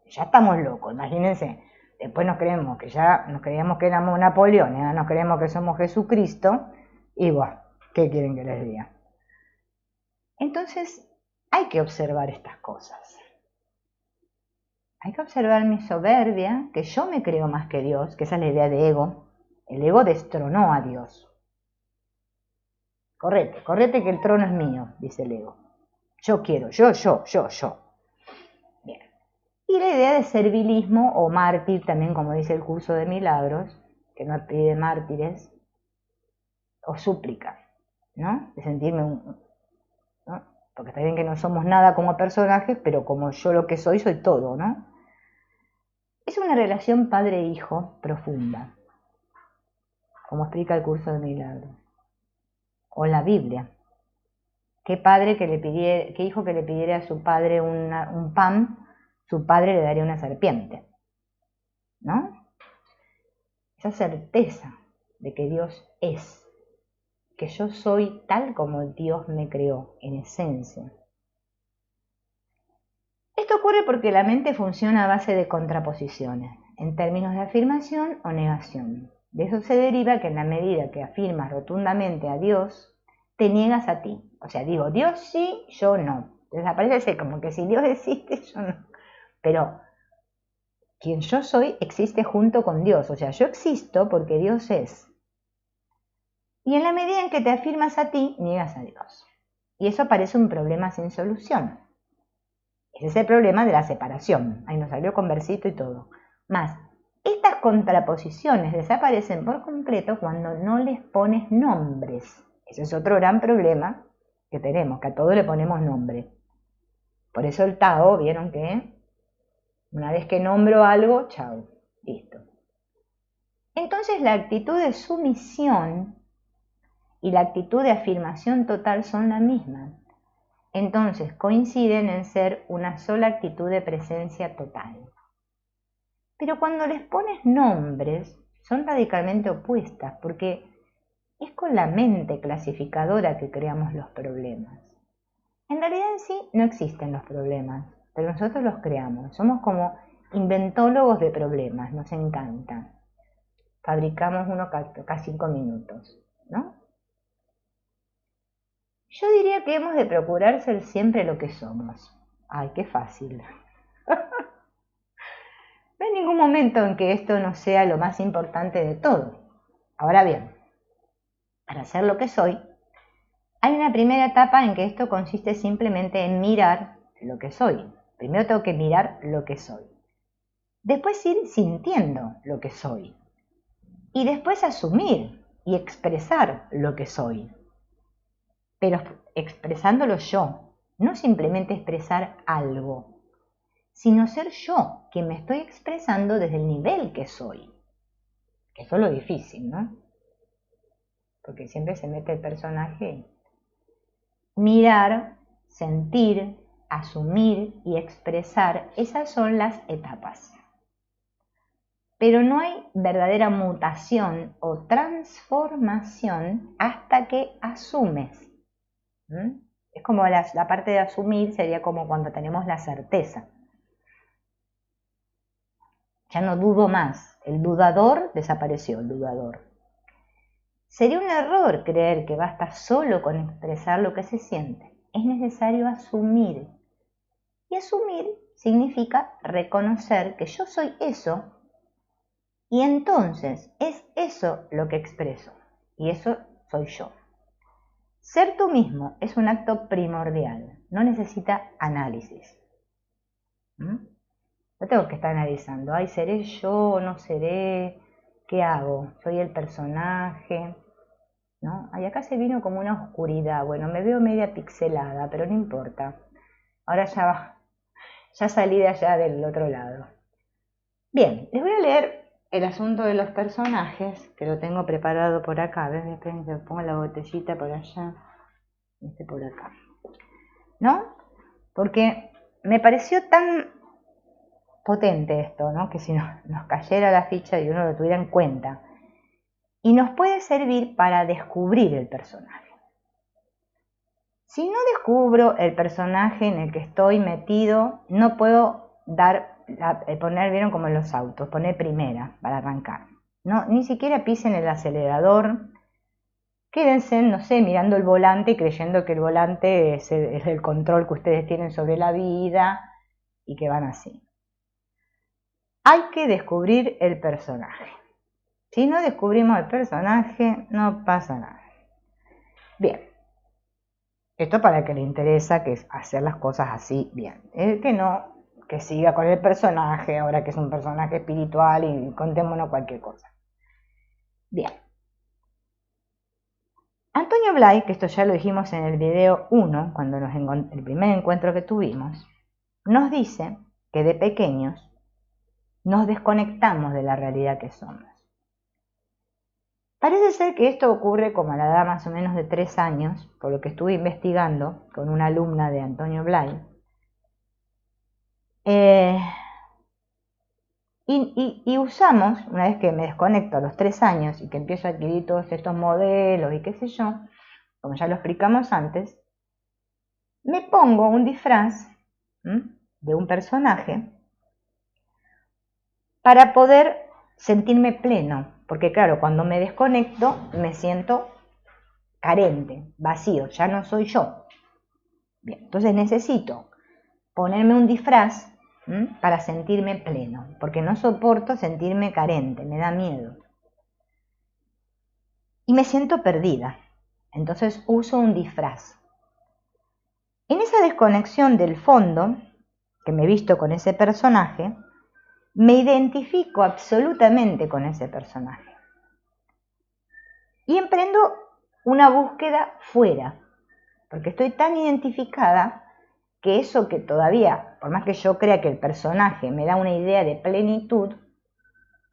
ya estamos locos, imagínense. Después nos creíamos que éramos Napoleón, ahora nos creemos que somos Jesucristo, y bueno, ¿qué quieren que les diga? Entonces, hay que observar estas cosas. Hay que observar mi soberbia, que yo me creo más que Dios, que esa es la idea de ego. El ego destronó a Dios. Correte que el trono es mío, dice el ego. Yo quiero, yo. Bien. Y la idea de servilismo o mártir, también como dice el curso de milagros, que no pide mártires, o súplica, ¿no? De sentirme ¿no? Porque está bien que no somos nada como personajes, pero como yo lo que soy todo, ¿no? Es una relación padre-hijo profunda, como explica el curso de milagros. O la Biblia. ¿Qué hijo que le pidiera a su padre un pan, su padre le daría una serpiente? ¿No? Esa certeza de que Dios es, que yo soy tal como Dios me creó, en esencia. Esto ocurre porque la mente funciona a base de contraposiciones, en términos de afirmación o negación. De eso se deriva que en la medida que afirmas rotundamente a Dios, te niegas a ti. O sea, digo, Dios sí, yo no. Entonces aparece como que si Dios existe, yo no. Pero quien yo soy existe junto con Dios. O sea, yo existo porque Dios es. Y en la medida en que te afirmas a ti, niegas a Dios. Y eso parece un problema sin solución. Ese es el problema de la separación. Ahí nos salió con versito y todo. Más, estas contraposiciones desaparecen por completo cuando no les pones nombres. Ese es otro gran problema que tenemos, que a todo le ponemos nombre. Por eso el Tao, vieron que una vez que nombro algo, chao, listo. Entonces la actitud de sumisión y la actitud de afirmación total son la misma. Entonces coinciden en ser una sola actitud de presencia total. Pero cuando les pones nombres, son radicalmente opuestas, porque es con la mente clasificadora que creamos los problemas. En realidad en sí no existen los problemas, pero nosotros los creamos. Somos como inventólogos de problemas, nos encanta. Fabricamos uno cada 5 minutos, ¿no? Yo diría que hemos de procurar ser siempre lo que somos. Ay, qué fácil. No hay ningún momento en que esto no sea lo más importante de todo. Ahora bien, para ser lo que soy, hay una primera etapa en que esto consiste simplemente en mirar lo que soy. Primero tengo que mirar lo que soy. Después ir sintiendo lo que soy. Y después asumir y expresar lo que soy. Pero expresándolo yo, no simplemente expresar algo, sino ser yo quien me estoy expresando desde el nivel que soy. Que eso es lo difícil, ¿no? Porque siempre se mete el personaje. Mirar, sentir, asumir y expresar, esas son las etapas. Pero no hay verdadera mutación o transformación hasta que asumes. Es como la parte de asumir sería como cuando tenemos la certeza. Ya no dudo más. El dudador desapareció, el dudador. Sería un error creer que basta solo con expresar lo que se siente. Es necesario asumir. Y asumir significa reconocer que yo soy eso y entonces es eso lo que expreso. Y eso soy yo. Ser tú mismo es un acto primordial. No necesita análisis. No tengo que estar analizando, ay, ¿seré yo? ¿No seré? ¿Qué hago? ¿Soy el personaje? ¿No? Ay, acá se vino como una oscuridad. Bueno, me veo media pixelada, pero no importa. Ahora ya salí de allá del otro lado. Bien, les voy a leer el asunto de los personajes, que lo tengo preparado por acá. ¿Ves? Esperen que pongo la botellita por allá, por acá. ¿No? Porque me pareció tan potente esto, ¿no? Que si nos cayera la ficha y uno lo tuviera en cuenta. Y nos puede servir para descubrir el personaje. Si no descubro el personaje en el que estoy metido, no puedo poner, vieron como en los autos, poner primera para arrancar. No, ni siquiera pisen el acelerador. Quédense, no sé, mirando el volante y creyendo que el volante es el control que ustedes tienen sobre la vida y que van así. Hay que descubrir el personaje. Si no descubrimos el personaje, no pasa nada. Bien. Esto para el que le interesa, que es hacer las cosas así bien. El que no, que siga con el personaje, ahora que es un personaje espiritual y contémonos cualquier cosa. Bien. Antonio Blay, que esto ya lo dijimos en el video 1, cuando el primer encuentro que tuvimos, nos dice que de pequeños nos desconectamos de la realidad que somos. Parece ser que esto ocurre como a la edad más o menos de 3 años, por lo que estuve investigando con una alumna de Antonio Blay. Y usamos, una vez que me desconecto a los 3 años y que empiezo a adquirir todos estos modelos y qué sé yo, como ya lo explicamos antes, me pongo un disfraz de un personaje para poder sentirme pleno, porque claro, cuando me desconecto me siento carente, vacío, ya no soy yo. Bien, entonces necesito ponerme un disfraz para sentirme pleno, porque no soporto sentirme carente, me da miedo. Y me siento perdida, entonces uso un disfraz. En esa desconexión del fondo, que me he visto con ese personaje, me identifico absolutamente con ese personaje. Y emprendo una búsqueda fuera, porque estoy tan identificada que eso que todavía, por más que yo crea que el personaje me da una idea de plenitud,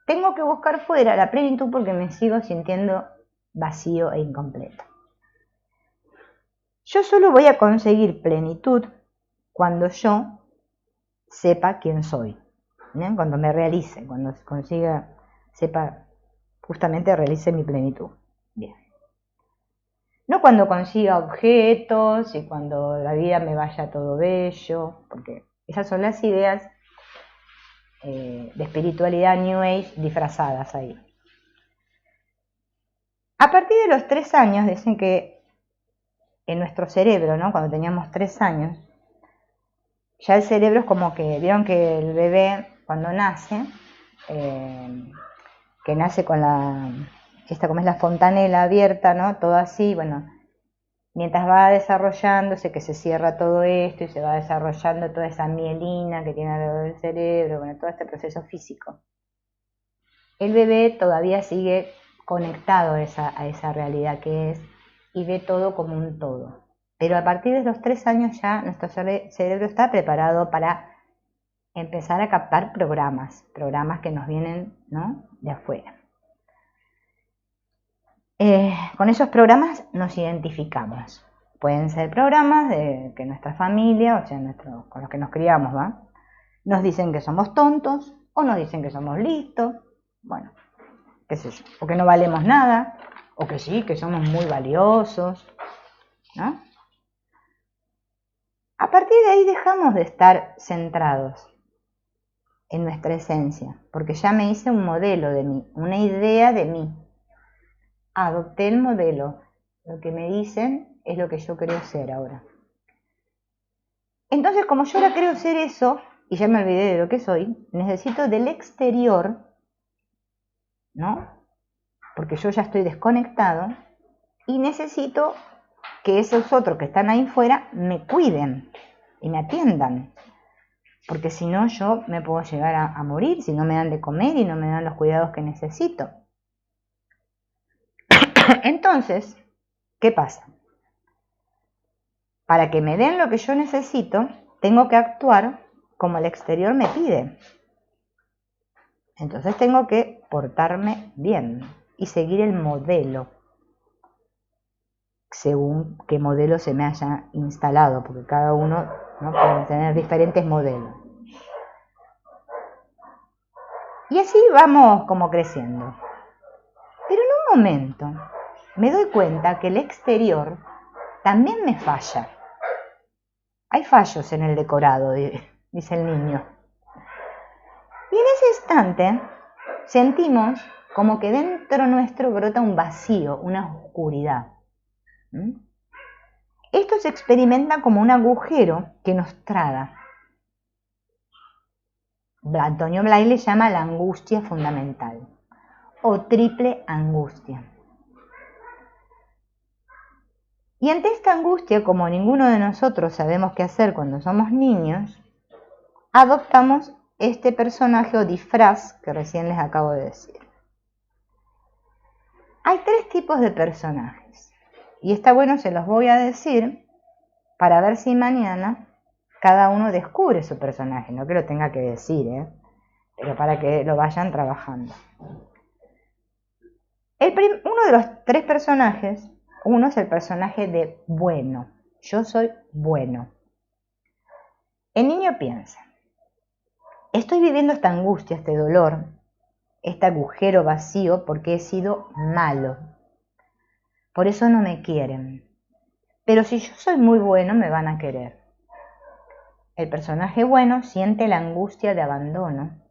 tengo que buscar fuera la plenitud porque me sigo sintiendo vacío e incompleto. Yo solo voy a conseguir plenitud cuando yo sepa quién soy, ¿bien? Cuando me realice, cuando consiga, sepa, justamente realice mi plenitud. Bien. No cuando consiga objetos y cuando la vida me vaya todo bello, porque esas son las ideas de espiritualidad New Age disfrazadas ahí. A partir de los 3 años, dicen que en nuestro cerebro, ¿no? Cuando teníamos 3 años, ya el cerebro es como que, vieron que el bebé cuando nace, que nace con como es la fontanela abierta, ¿no? Todo así, bueno, mientras va desarrollándose, que se cierra todo esto y se va desarrollando toda esa mielina que tiene alrededor del cerebro, bueno, todo este proceso físico. El bebé todavía sigue conectado a esa realidad que es y ve todo como un todo. Pero a partir de los 3 años ya nuestro cerebro está preparado para empezar a captar programas que nos vienen, ¿no?, de afuera. Con esos programas nos identificamos. Pueden ser programas de que nuestra familia, o sea, con los que nos criamos, ¿va?, nos dicen que somos tontos o nos dicen que somos listos, bueno, qué sé yo, o que no valemos nada, o que sí, que somos muy valiosos, ¿no? A partir de ahí dejamos de estar centrados en nuestra esencia, porque ya me hice un modelo de mí, una idea de mí. Adopté el modelo, lo que me dicen es lo que yo creo ser ahora. Entonces, como yo ahora creo ser eso, y ya me olvidé de lo que soy, necesito del exterior, ¿no?, porque yo ya estoy desconectado, y necesito que esos otros que están ahí fuera me cuiden y me atiendan, porque si no yo me puedo llegar a morir si no me dan de comer y no me dan los cuidados que necesito. Entonces, ¿qué pasa? Para que me den lo que yo necesito, tengo que actuar como el exterior me pide. Entonces tengo que portarme bien y seguir el modelo, según qué modelo se me haya instalado, porque cada uno, ¿no?, puede tener diferentes modelos. Y así vamos como creciendo. Pero en un momento me doy cuenta que el exterior también me falla. Hay fallos en el decorado, dice el niño. Y en ese instante sentimos como que dentro nuestro brota un vacío, una oscuridad. Esto se experimenta como un agujero que nos traga. Antonio Blay le llama la angustia fundamental o triple angustia. Y ante esta angustia, como ninguno de nosotros sabemos qué hacer cuando somos niños, adoptamos este personaje o disfraz que recién les acabo de decir. Hay 3 tipos de personajes y está bueno, se los voy a decir para ver si mañana cada uno descubre su personaje, no que lo tenga que decir, pero para que lo vayan trabajando. Uno de los 3 personajes, uno es el personaje de bueno, yo soy bueno. El niño piensa, estoy viviendo esta angustia, este dolor, este agujero vacío porque he sido malo. Por eso no me quieren. Pero si yo soy muy bueno, me van a querer. El personaje bueno siente la angustia de abandono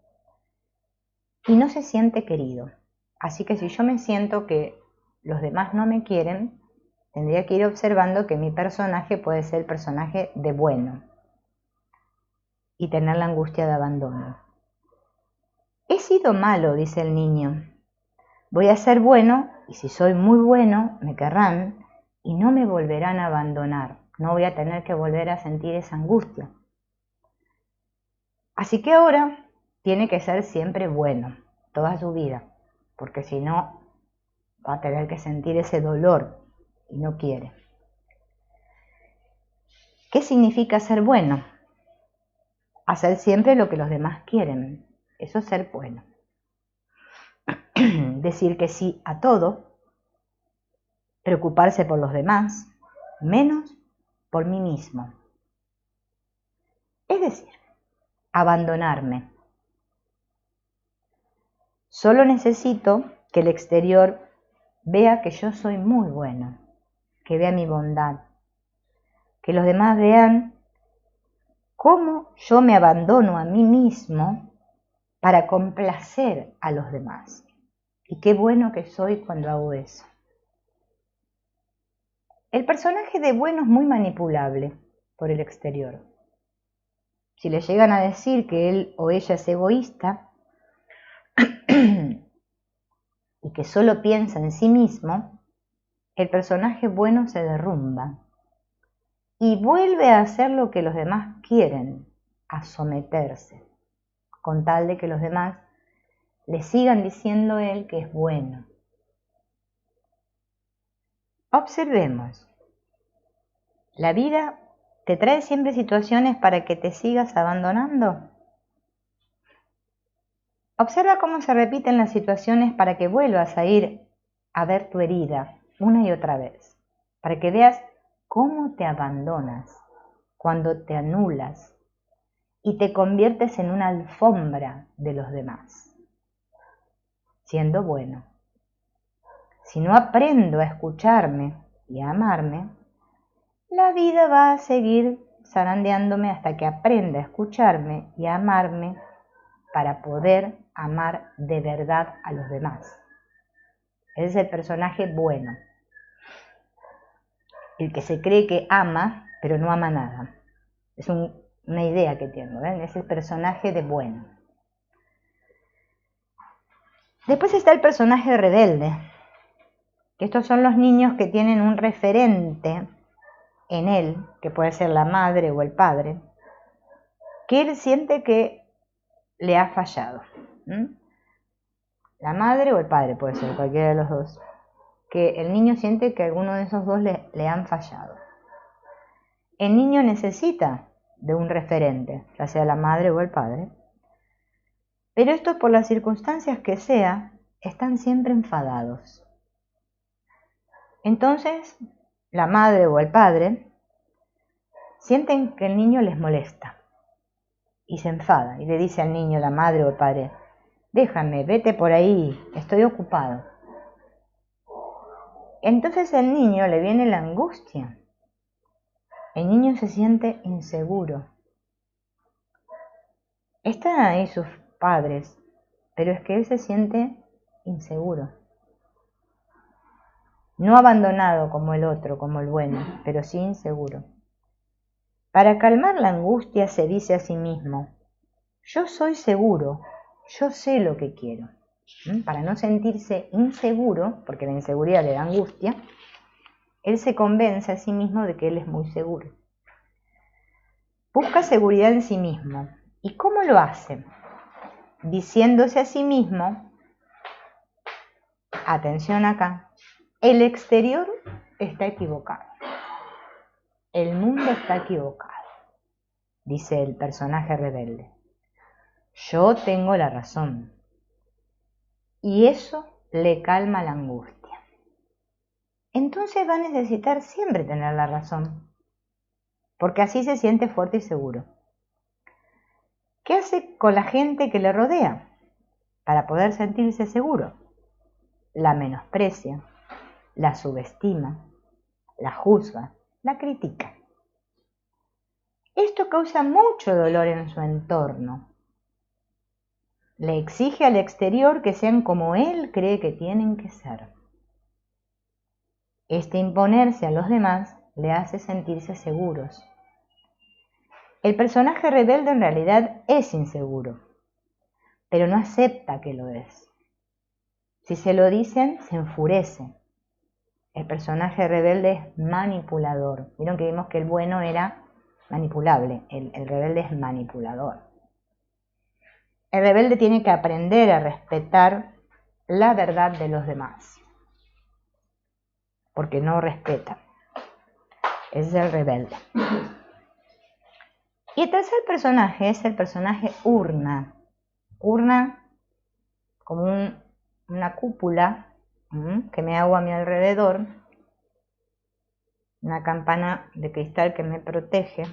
y no se siente querido. Así que si yo me siento que los demás no me quieren, tendría que ir observando que mi personaje puede ser el personaje de bueno y tener la angustia de abandono. He sido malo, dice el niño. Voy a ser bueno y si soy muy bueno, me querrán y no me volverán a abandonar. No voy a tener que volver a sentir esa angustia. Así que ahora tiene que ser siempre bueno, toda su vida, porque si no va a tener que sentir ese dolor y no quiere. ¿Qué significa ser bueno? Hacer siempre lo que los demás quieren. Eso es ser bueno. Decir que sí a todo, preocuparse por los demás, menos por mí mismo. Es decir, abandonarme. Solo necesito que el exterior vea que yo soy muy bueno, que vea mi bondad, que los demás vean cómo yo me abandono a mí mismo para complacer a los demás. Y qué bueno que soy cuando hago eso. El personaje de bueno es muy manipulable por el exterior. Si le llegan a decir que él o ella es egoísta y que solo piensa en sí mismo, el personaje bueno se derrumba y vuelve a hacer lo que los demás quieren, a someterse, con tal de que los demás le sigan diciendo a él que es bueno. Observemos. ¿La vida te trae siempre situaciones para que te sigas abandonando? Observa cómo se repiten las situaciones para que vuelvas a ir a ver tu herida una y otra vez, para que veas cómo te abandonas cuando te anulas y te conviertes en una alfombra de los demás, siendo bueno. Si no aprendo a escucharme y a amarme, la vida va a seguir zarandeándome hasta que aprenda a escucharme y a amarme para poder amar de verdad a los demás. Ese es el personaje bueno, el que se cree que ama, pero no ama nada. Es una idea que tengo, ¿ven? Es el personaje de bueno. Después está el personaje rebelde, que estos son los niños que tienen un referente en él, que puede ser la madre o el padre, que él siente que le ha fallado. La madre o el padre, puede ser cualquiera de los dos, que el niño siente que alguno de esos dos le han fallado. El niño necesita de un referente, ya sea la madre o el padre, pero estos, por las circunstancias que sea, están siempre enfadados. Entonces, la madre o el padre sienten que el niño les molesta y se enfada y le dice al niño, la madre o el padre, déjame, vete por ahí, estoy ocupado. Entonces al niño le viene la angustia. El niño se siente inseguro. Están ahí sus padres, pero es que él se siente inseguro. No abandonado como el otro, como el bueno, pero sí inseguro. Para calmar la angustia se dice a sí mismo, yo soy seguro, yo sé lo que quiero. Para no sentirse inseguro, porque la inseguridad le da angustia, él se convence a sí mismo de que él es muy seguro. Busca seguridad en sí mismo. ¿Y cómo lo hace? Diciéndose a sí mismo, atención acá, el exterior está equivocado. El mundo está equivocado, dice el personaje rebelde. Yo tengo la razón. Y eso le calma la angustia. Entonces va a necesitar siempre tener la razón, porque así se siente fuerte y seguro. ¿Qué hace con la gente que le rodea para poder sentirse seguro? La menosprecia, la subestima, la juzga, la critica. Esto causa mucho dolor en su entorno. Le exige al exterior que sean como él cree que tienen que ser. Este imponerse a los demás le hace sentirse seguros. El personaje rebelde en realidad es inseguro, pero no acepta que lo es. Si se lo dicen, se enfurece. El personaje rebelde es manipulador. Vieron que vimos que el bueno era manipulable, el rebelde es manipulador. El rebelde tiene que aprender a respetar la verdad de los demás, porque no respeta. Ese es el rebelde. Y el tercer personaje es el personaje urna. Urna como una cúpula que me hago a mi alrededor, una campana de cristal que me protege.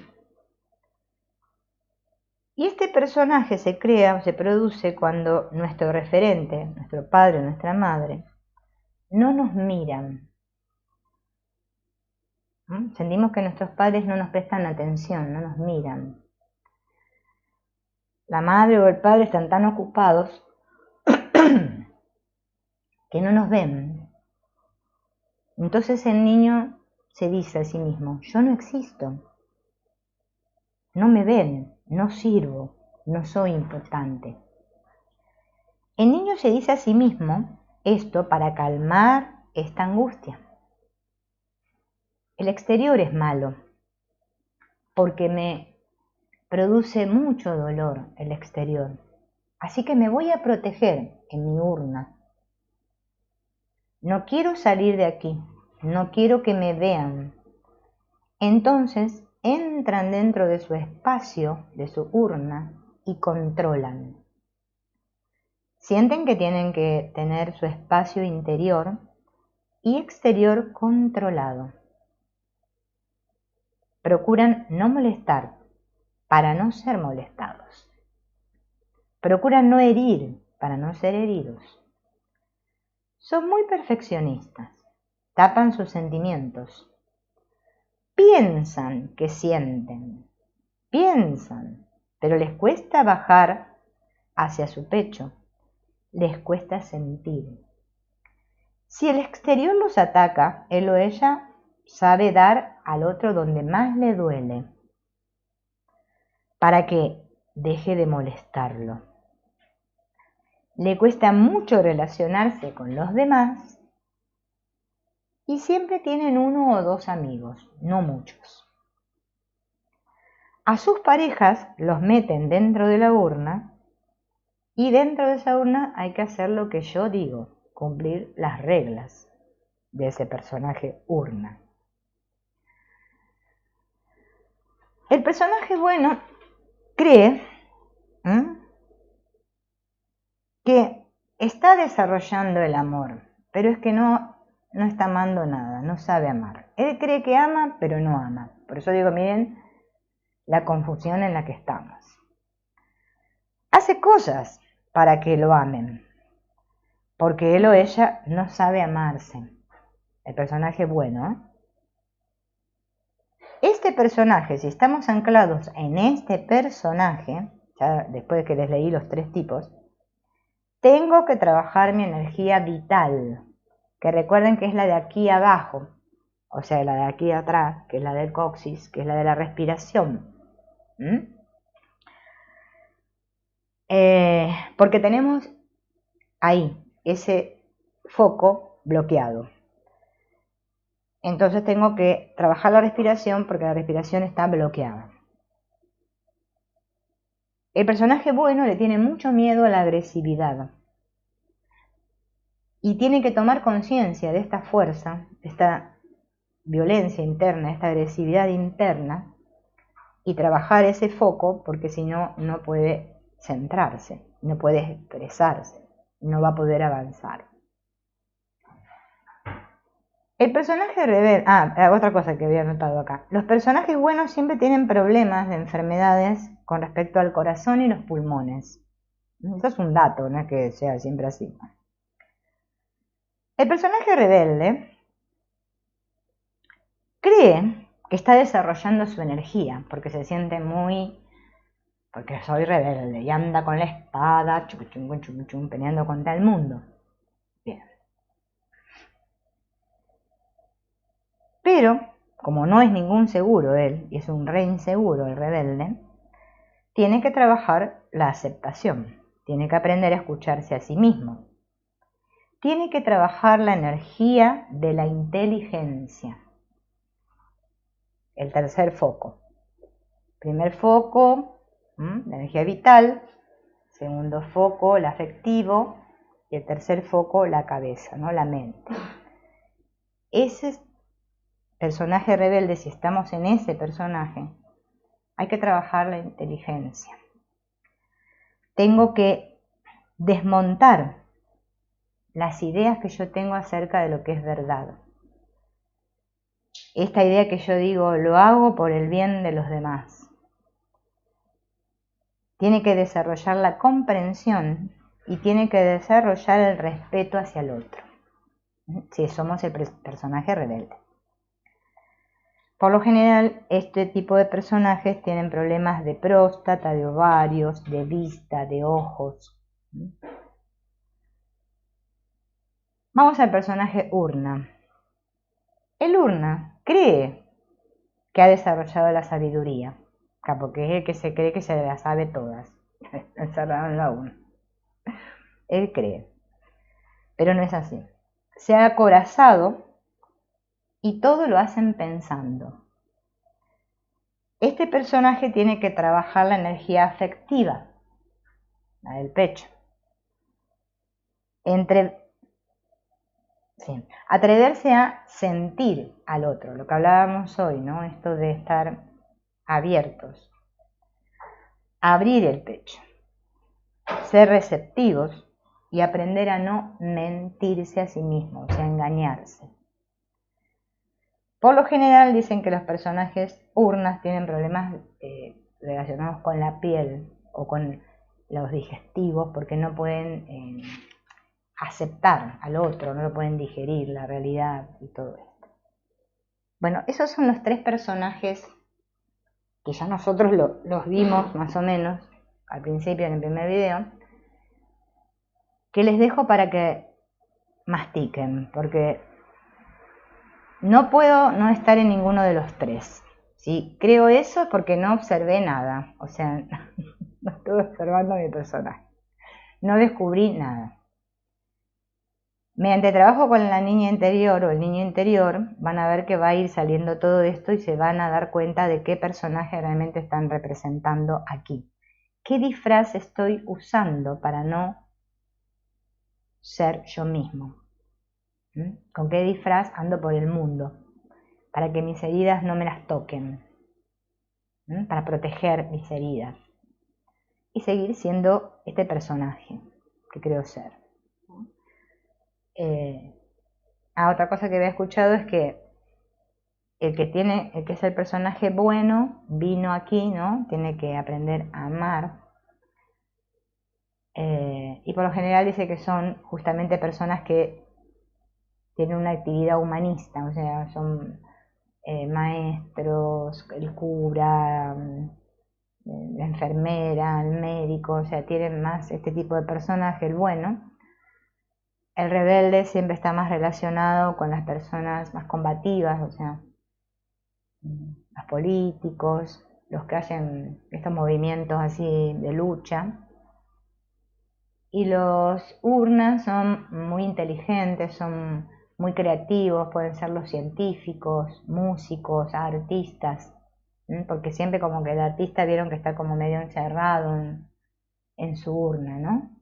Y este personaje se crea o se produce cuando nuestro referente, nuestro padre o nuestra madre, no nos miran. Sentimos que nuestros padres no nos prestan atención, no nos miran. La madre o el padre están tan ocupados que no nos ven. Entonces el niño se dice a sí mismo, yo no existo, no me ven, no sirvo, no soy importante. El niño se dice a sí mismo esto para calmar esta angustia. El exterior es malo, porque me produce mucho dolor el exterior. Así que me voy a proteger en mi urna. No quiero salir de aquí, no quiero que me vean. Entonces entran dentro de su espacio, de su urna, y controlan. Sienten que tienen que tener su espacio interior y exterior controlado. Procuran no molestar para no ser molestados. Procuran no herir para no ser heridos. Son muy perfeccionistas, tapan sus sentimientos. Piensan que sienten, piensan, pero les cuesta bajar hacia su pecho, les cuesta sentir. Si el exterior los ataca, él o ella sabe dar al otro donde más le duele, para que deje de molestarlo. Le cuesta mucho relacionarse con los demás y siempre tienen uno o dos amigos, no muchos. A sus parejas los meten dentro de la urna y dentro de esa urna hay que hacer lo que yo digo, cumplir las reglas de ese personaje urna. El personaje bueno cree que está desarrollando el amor, pero es que no está amando nada, no sabe amar. Él cree que ama, pero no ama. Por eso digo, miren la confusión en la que estamos. Hace cosas para que lo amen, porque él o ella no sabe amarse. El personaje bueno. Este personaje, si estamos anclados en este personaje, ya después de que les leí los tres tipos, tengo que trabajar mi energía vital, que recuerden que es la de aquí abajo, o sea, la de aquí atrás, que es la del coxis, que es la de la respiración. Porque tenemos ahí ese foco bloqueado. Entonces tengo que trabajar la respiración porque la respiración está bloqueada. El personaje bueno le tiene mucho miedo a la agresividad y tiene que tomar conciencia de esta fuerza, de esta violencia interna, esta agresividad interna y trabajar ese foco porque si no, no puede centrarse, no puede expresarse, no va a poder avanzar. El personaje rebelde, otra cosa que había notado acá, los personajes buenos siempre tienen problemas de enfermedades con respecto al corazón y los pulmones. Eso es un dato, no es que sea siempre así. El personaje rebelde cree que está desarrollando su energía porque se siente porque soy rebelde y anda con la espada peleando contra el mundo. Bien. Pero, como no es ningún seguro él, y es un re inseguro el rebelde, tiene que trabajar la aceptación, tiene que aprender a escucharse a sí mismo, tiene que trabajar la energía de la inteligencia. El tercer foco. Primer foco, la energía vital. Segundo foco, el afectivo. Y el tercer foco, la cabeza, ¿no? La mente. Ese personaje rebelde, si estamos en ese personaje, Hay que trabajar la inteligencia. Tengo que desmontar las ideas que yo tengo acerca de lo que es verdad. Esta idea que yo digo, lo hago por el bien de los demás. Tiene que desarrollar la comprensión y tiene que desarrollar el respeto hacia el otro. Si somos el personaje rebelde. Por lo general, este tipo de personajes tienen problemas de próstata, de ovarios, de vista, de ojos. Vamos al personaje Urna. El Urna cree que ha desarrollado la sabiduría, porque es el que se cree que se las sabe todas, encerrado en la Urna. Él cree, pero no es así. Se ha acorazado y todo lo hacen pensando. Este personaje tiene que trabajar la energía afectiva, la del pecho. Atreverse a sentir al otro, lo que hablábamos hoy, ¿no? Esto de estar abiertos. Abrir el pecho. Ser receptivos y aprender a no mentirse a sí mismos, o sea, engañarse. Por lo general dicen que los personajes urnas tienen problemas relacionados con la piel o con los digestivos porque no pueden aceptar al otro, no lo pueden digerir, la realidad y todo esto. Bueno, esos son los tres personajes que ya nosotros los vimos más o menos al principio en el primer video, que les dejo para que mastiquen, porque no puedo no estar en ninguno de los tres. Si creo eso porque no observé nada, o sea, no estuve observando a mi personaje, no descubrí nada. Mediante trabajo con la niña interior o el niño interior, van a ver que va a ir saliendo todo esto y se van a dar cuenta de qué personaje realmente están representando aquí. ¿Qué disfraz estoy usando para no ser yo mismo? ¿Con qué disfraz ando por el mundo? Para que mis heridas no me las toquen. Para proteger mis heridas. Y seguir siendo este personaje que creo ser. Otra cosa que había escuchado es que el que es el personaje bueno vino aquí, ¿no? Tiene que aprender a amar. Y por lo general dice que son justamente personas que tienen una actividad humanista, o sea, son maestros, el cura, la enfermera, el médico, o sea, tienen más este tipo de personaje, el bueno. El rebelde siempre está más relacionado con las personas más combativas, o sea, los políticos, los que hacen estos movimientos así de lucha. Y los urnas son muy inteligentes, son muy creativos, pueden ser los científicos, músicos, artistas, porque siempre como que el artista vieron que está como medio encerrado en su urna, ¿no?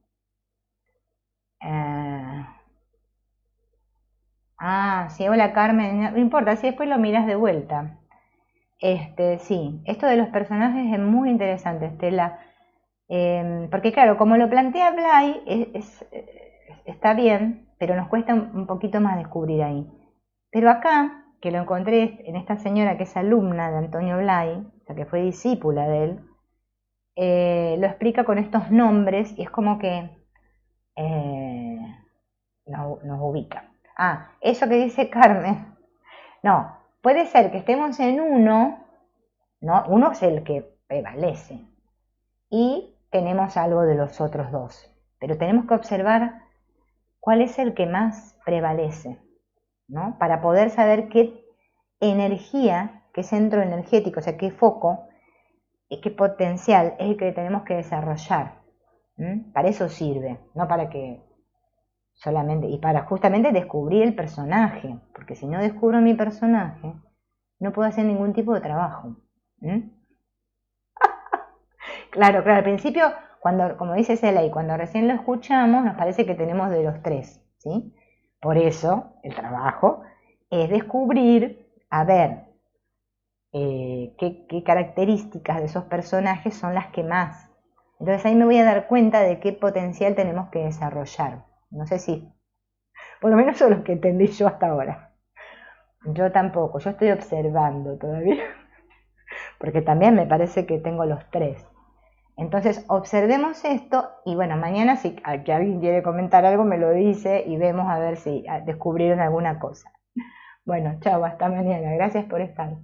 Sí, hola Carmen, no importa, si después lo miras de vuelta. Sí, esto de los personajes es muy interesante, Estela, porque claro, como lo plantea Blay, está bien, pero nos cuesta un poquito más descubrir ahí. Pero acá, que lo encontré en esta señora que es alumna de Antonio Blay, o sea que fue discípula de él, lo explica con estos nombres y es como que nos ubica. Eso que dice Carmen, no, puede ser que estemos en uno, ¿no? Uno es el que prevalece y tenemos algo de los otros dos, pero tenemos que observar cuál es el que más prevalece, ¿no? Para poder saber qué energía, qué centro energético, o sea, qué foco, qué potencial es el que tenemos que desarrollar. Para eso sirve, no para que solamente, y para justamente descubrir el personaje, porque si no descubro mi personaje, no puedo hacer ningún tipo de trabajo. Claro, al principio, como dice Celay, cuando recién lo escuchamos, nos parece que tenemos de los tres, ¿sí? Por eso, el trabajo es descubrir, a ver, qué características de esos personajes son las que más. Entonces ahí me voy a dar cuenta de qué potencial tenemos que desarrollar. No sé si, por lo menos son los que entendí yo hasta ahora. Yo tampoco, yo estoy observando todavía, porque también me parece que tengo los tres. Entonces observemos esto y bueno, mañana si que alguien quiere comentar algo me lo dice y vemos a ver si descubrieron alguna cosa. Bueno, chao, hasta mañana. Gracias por estar.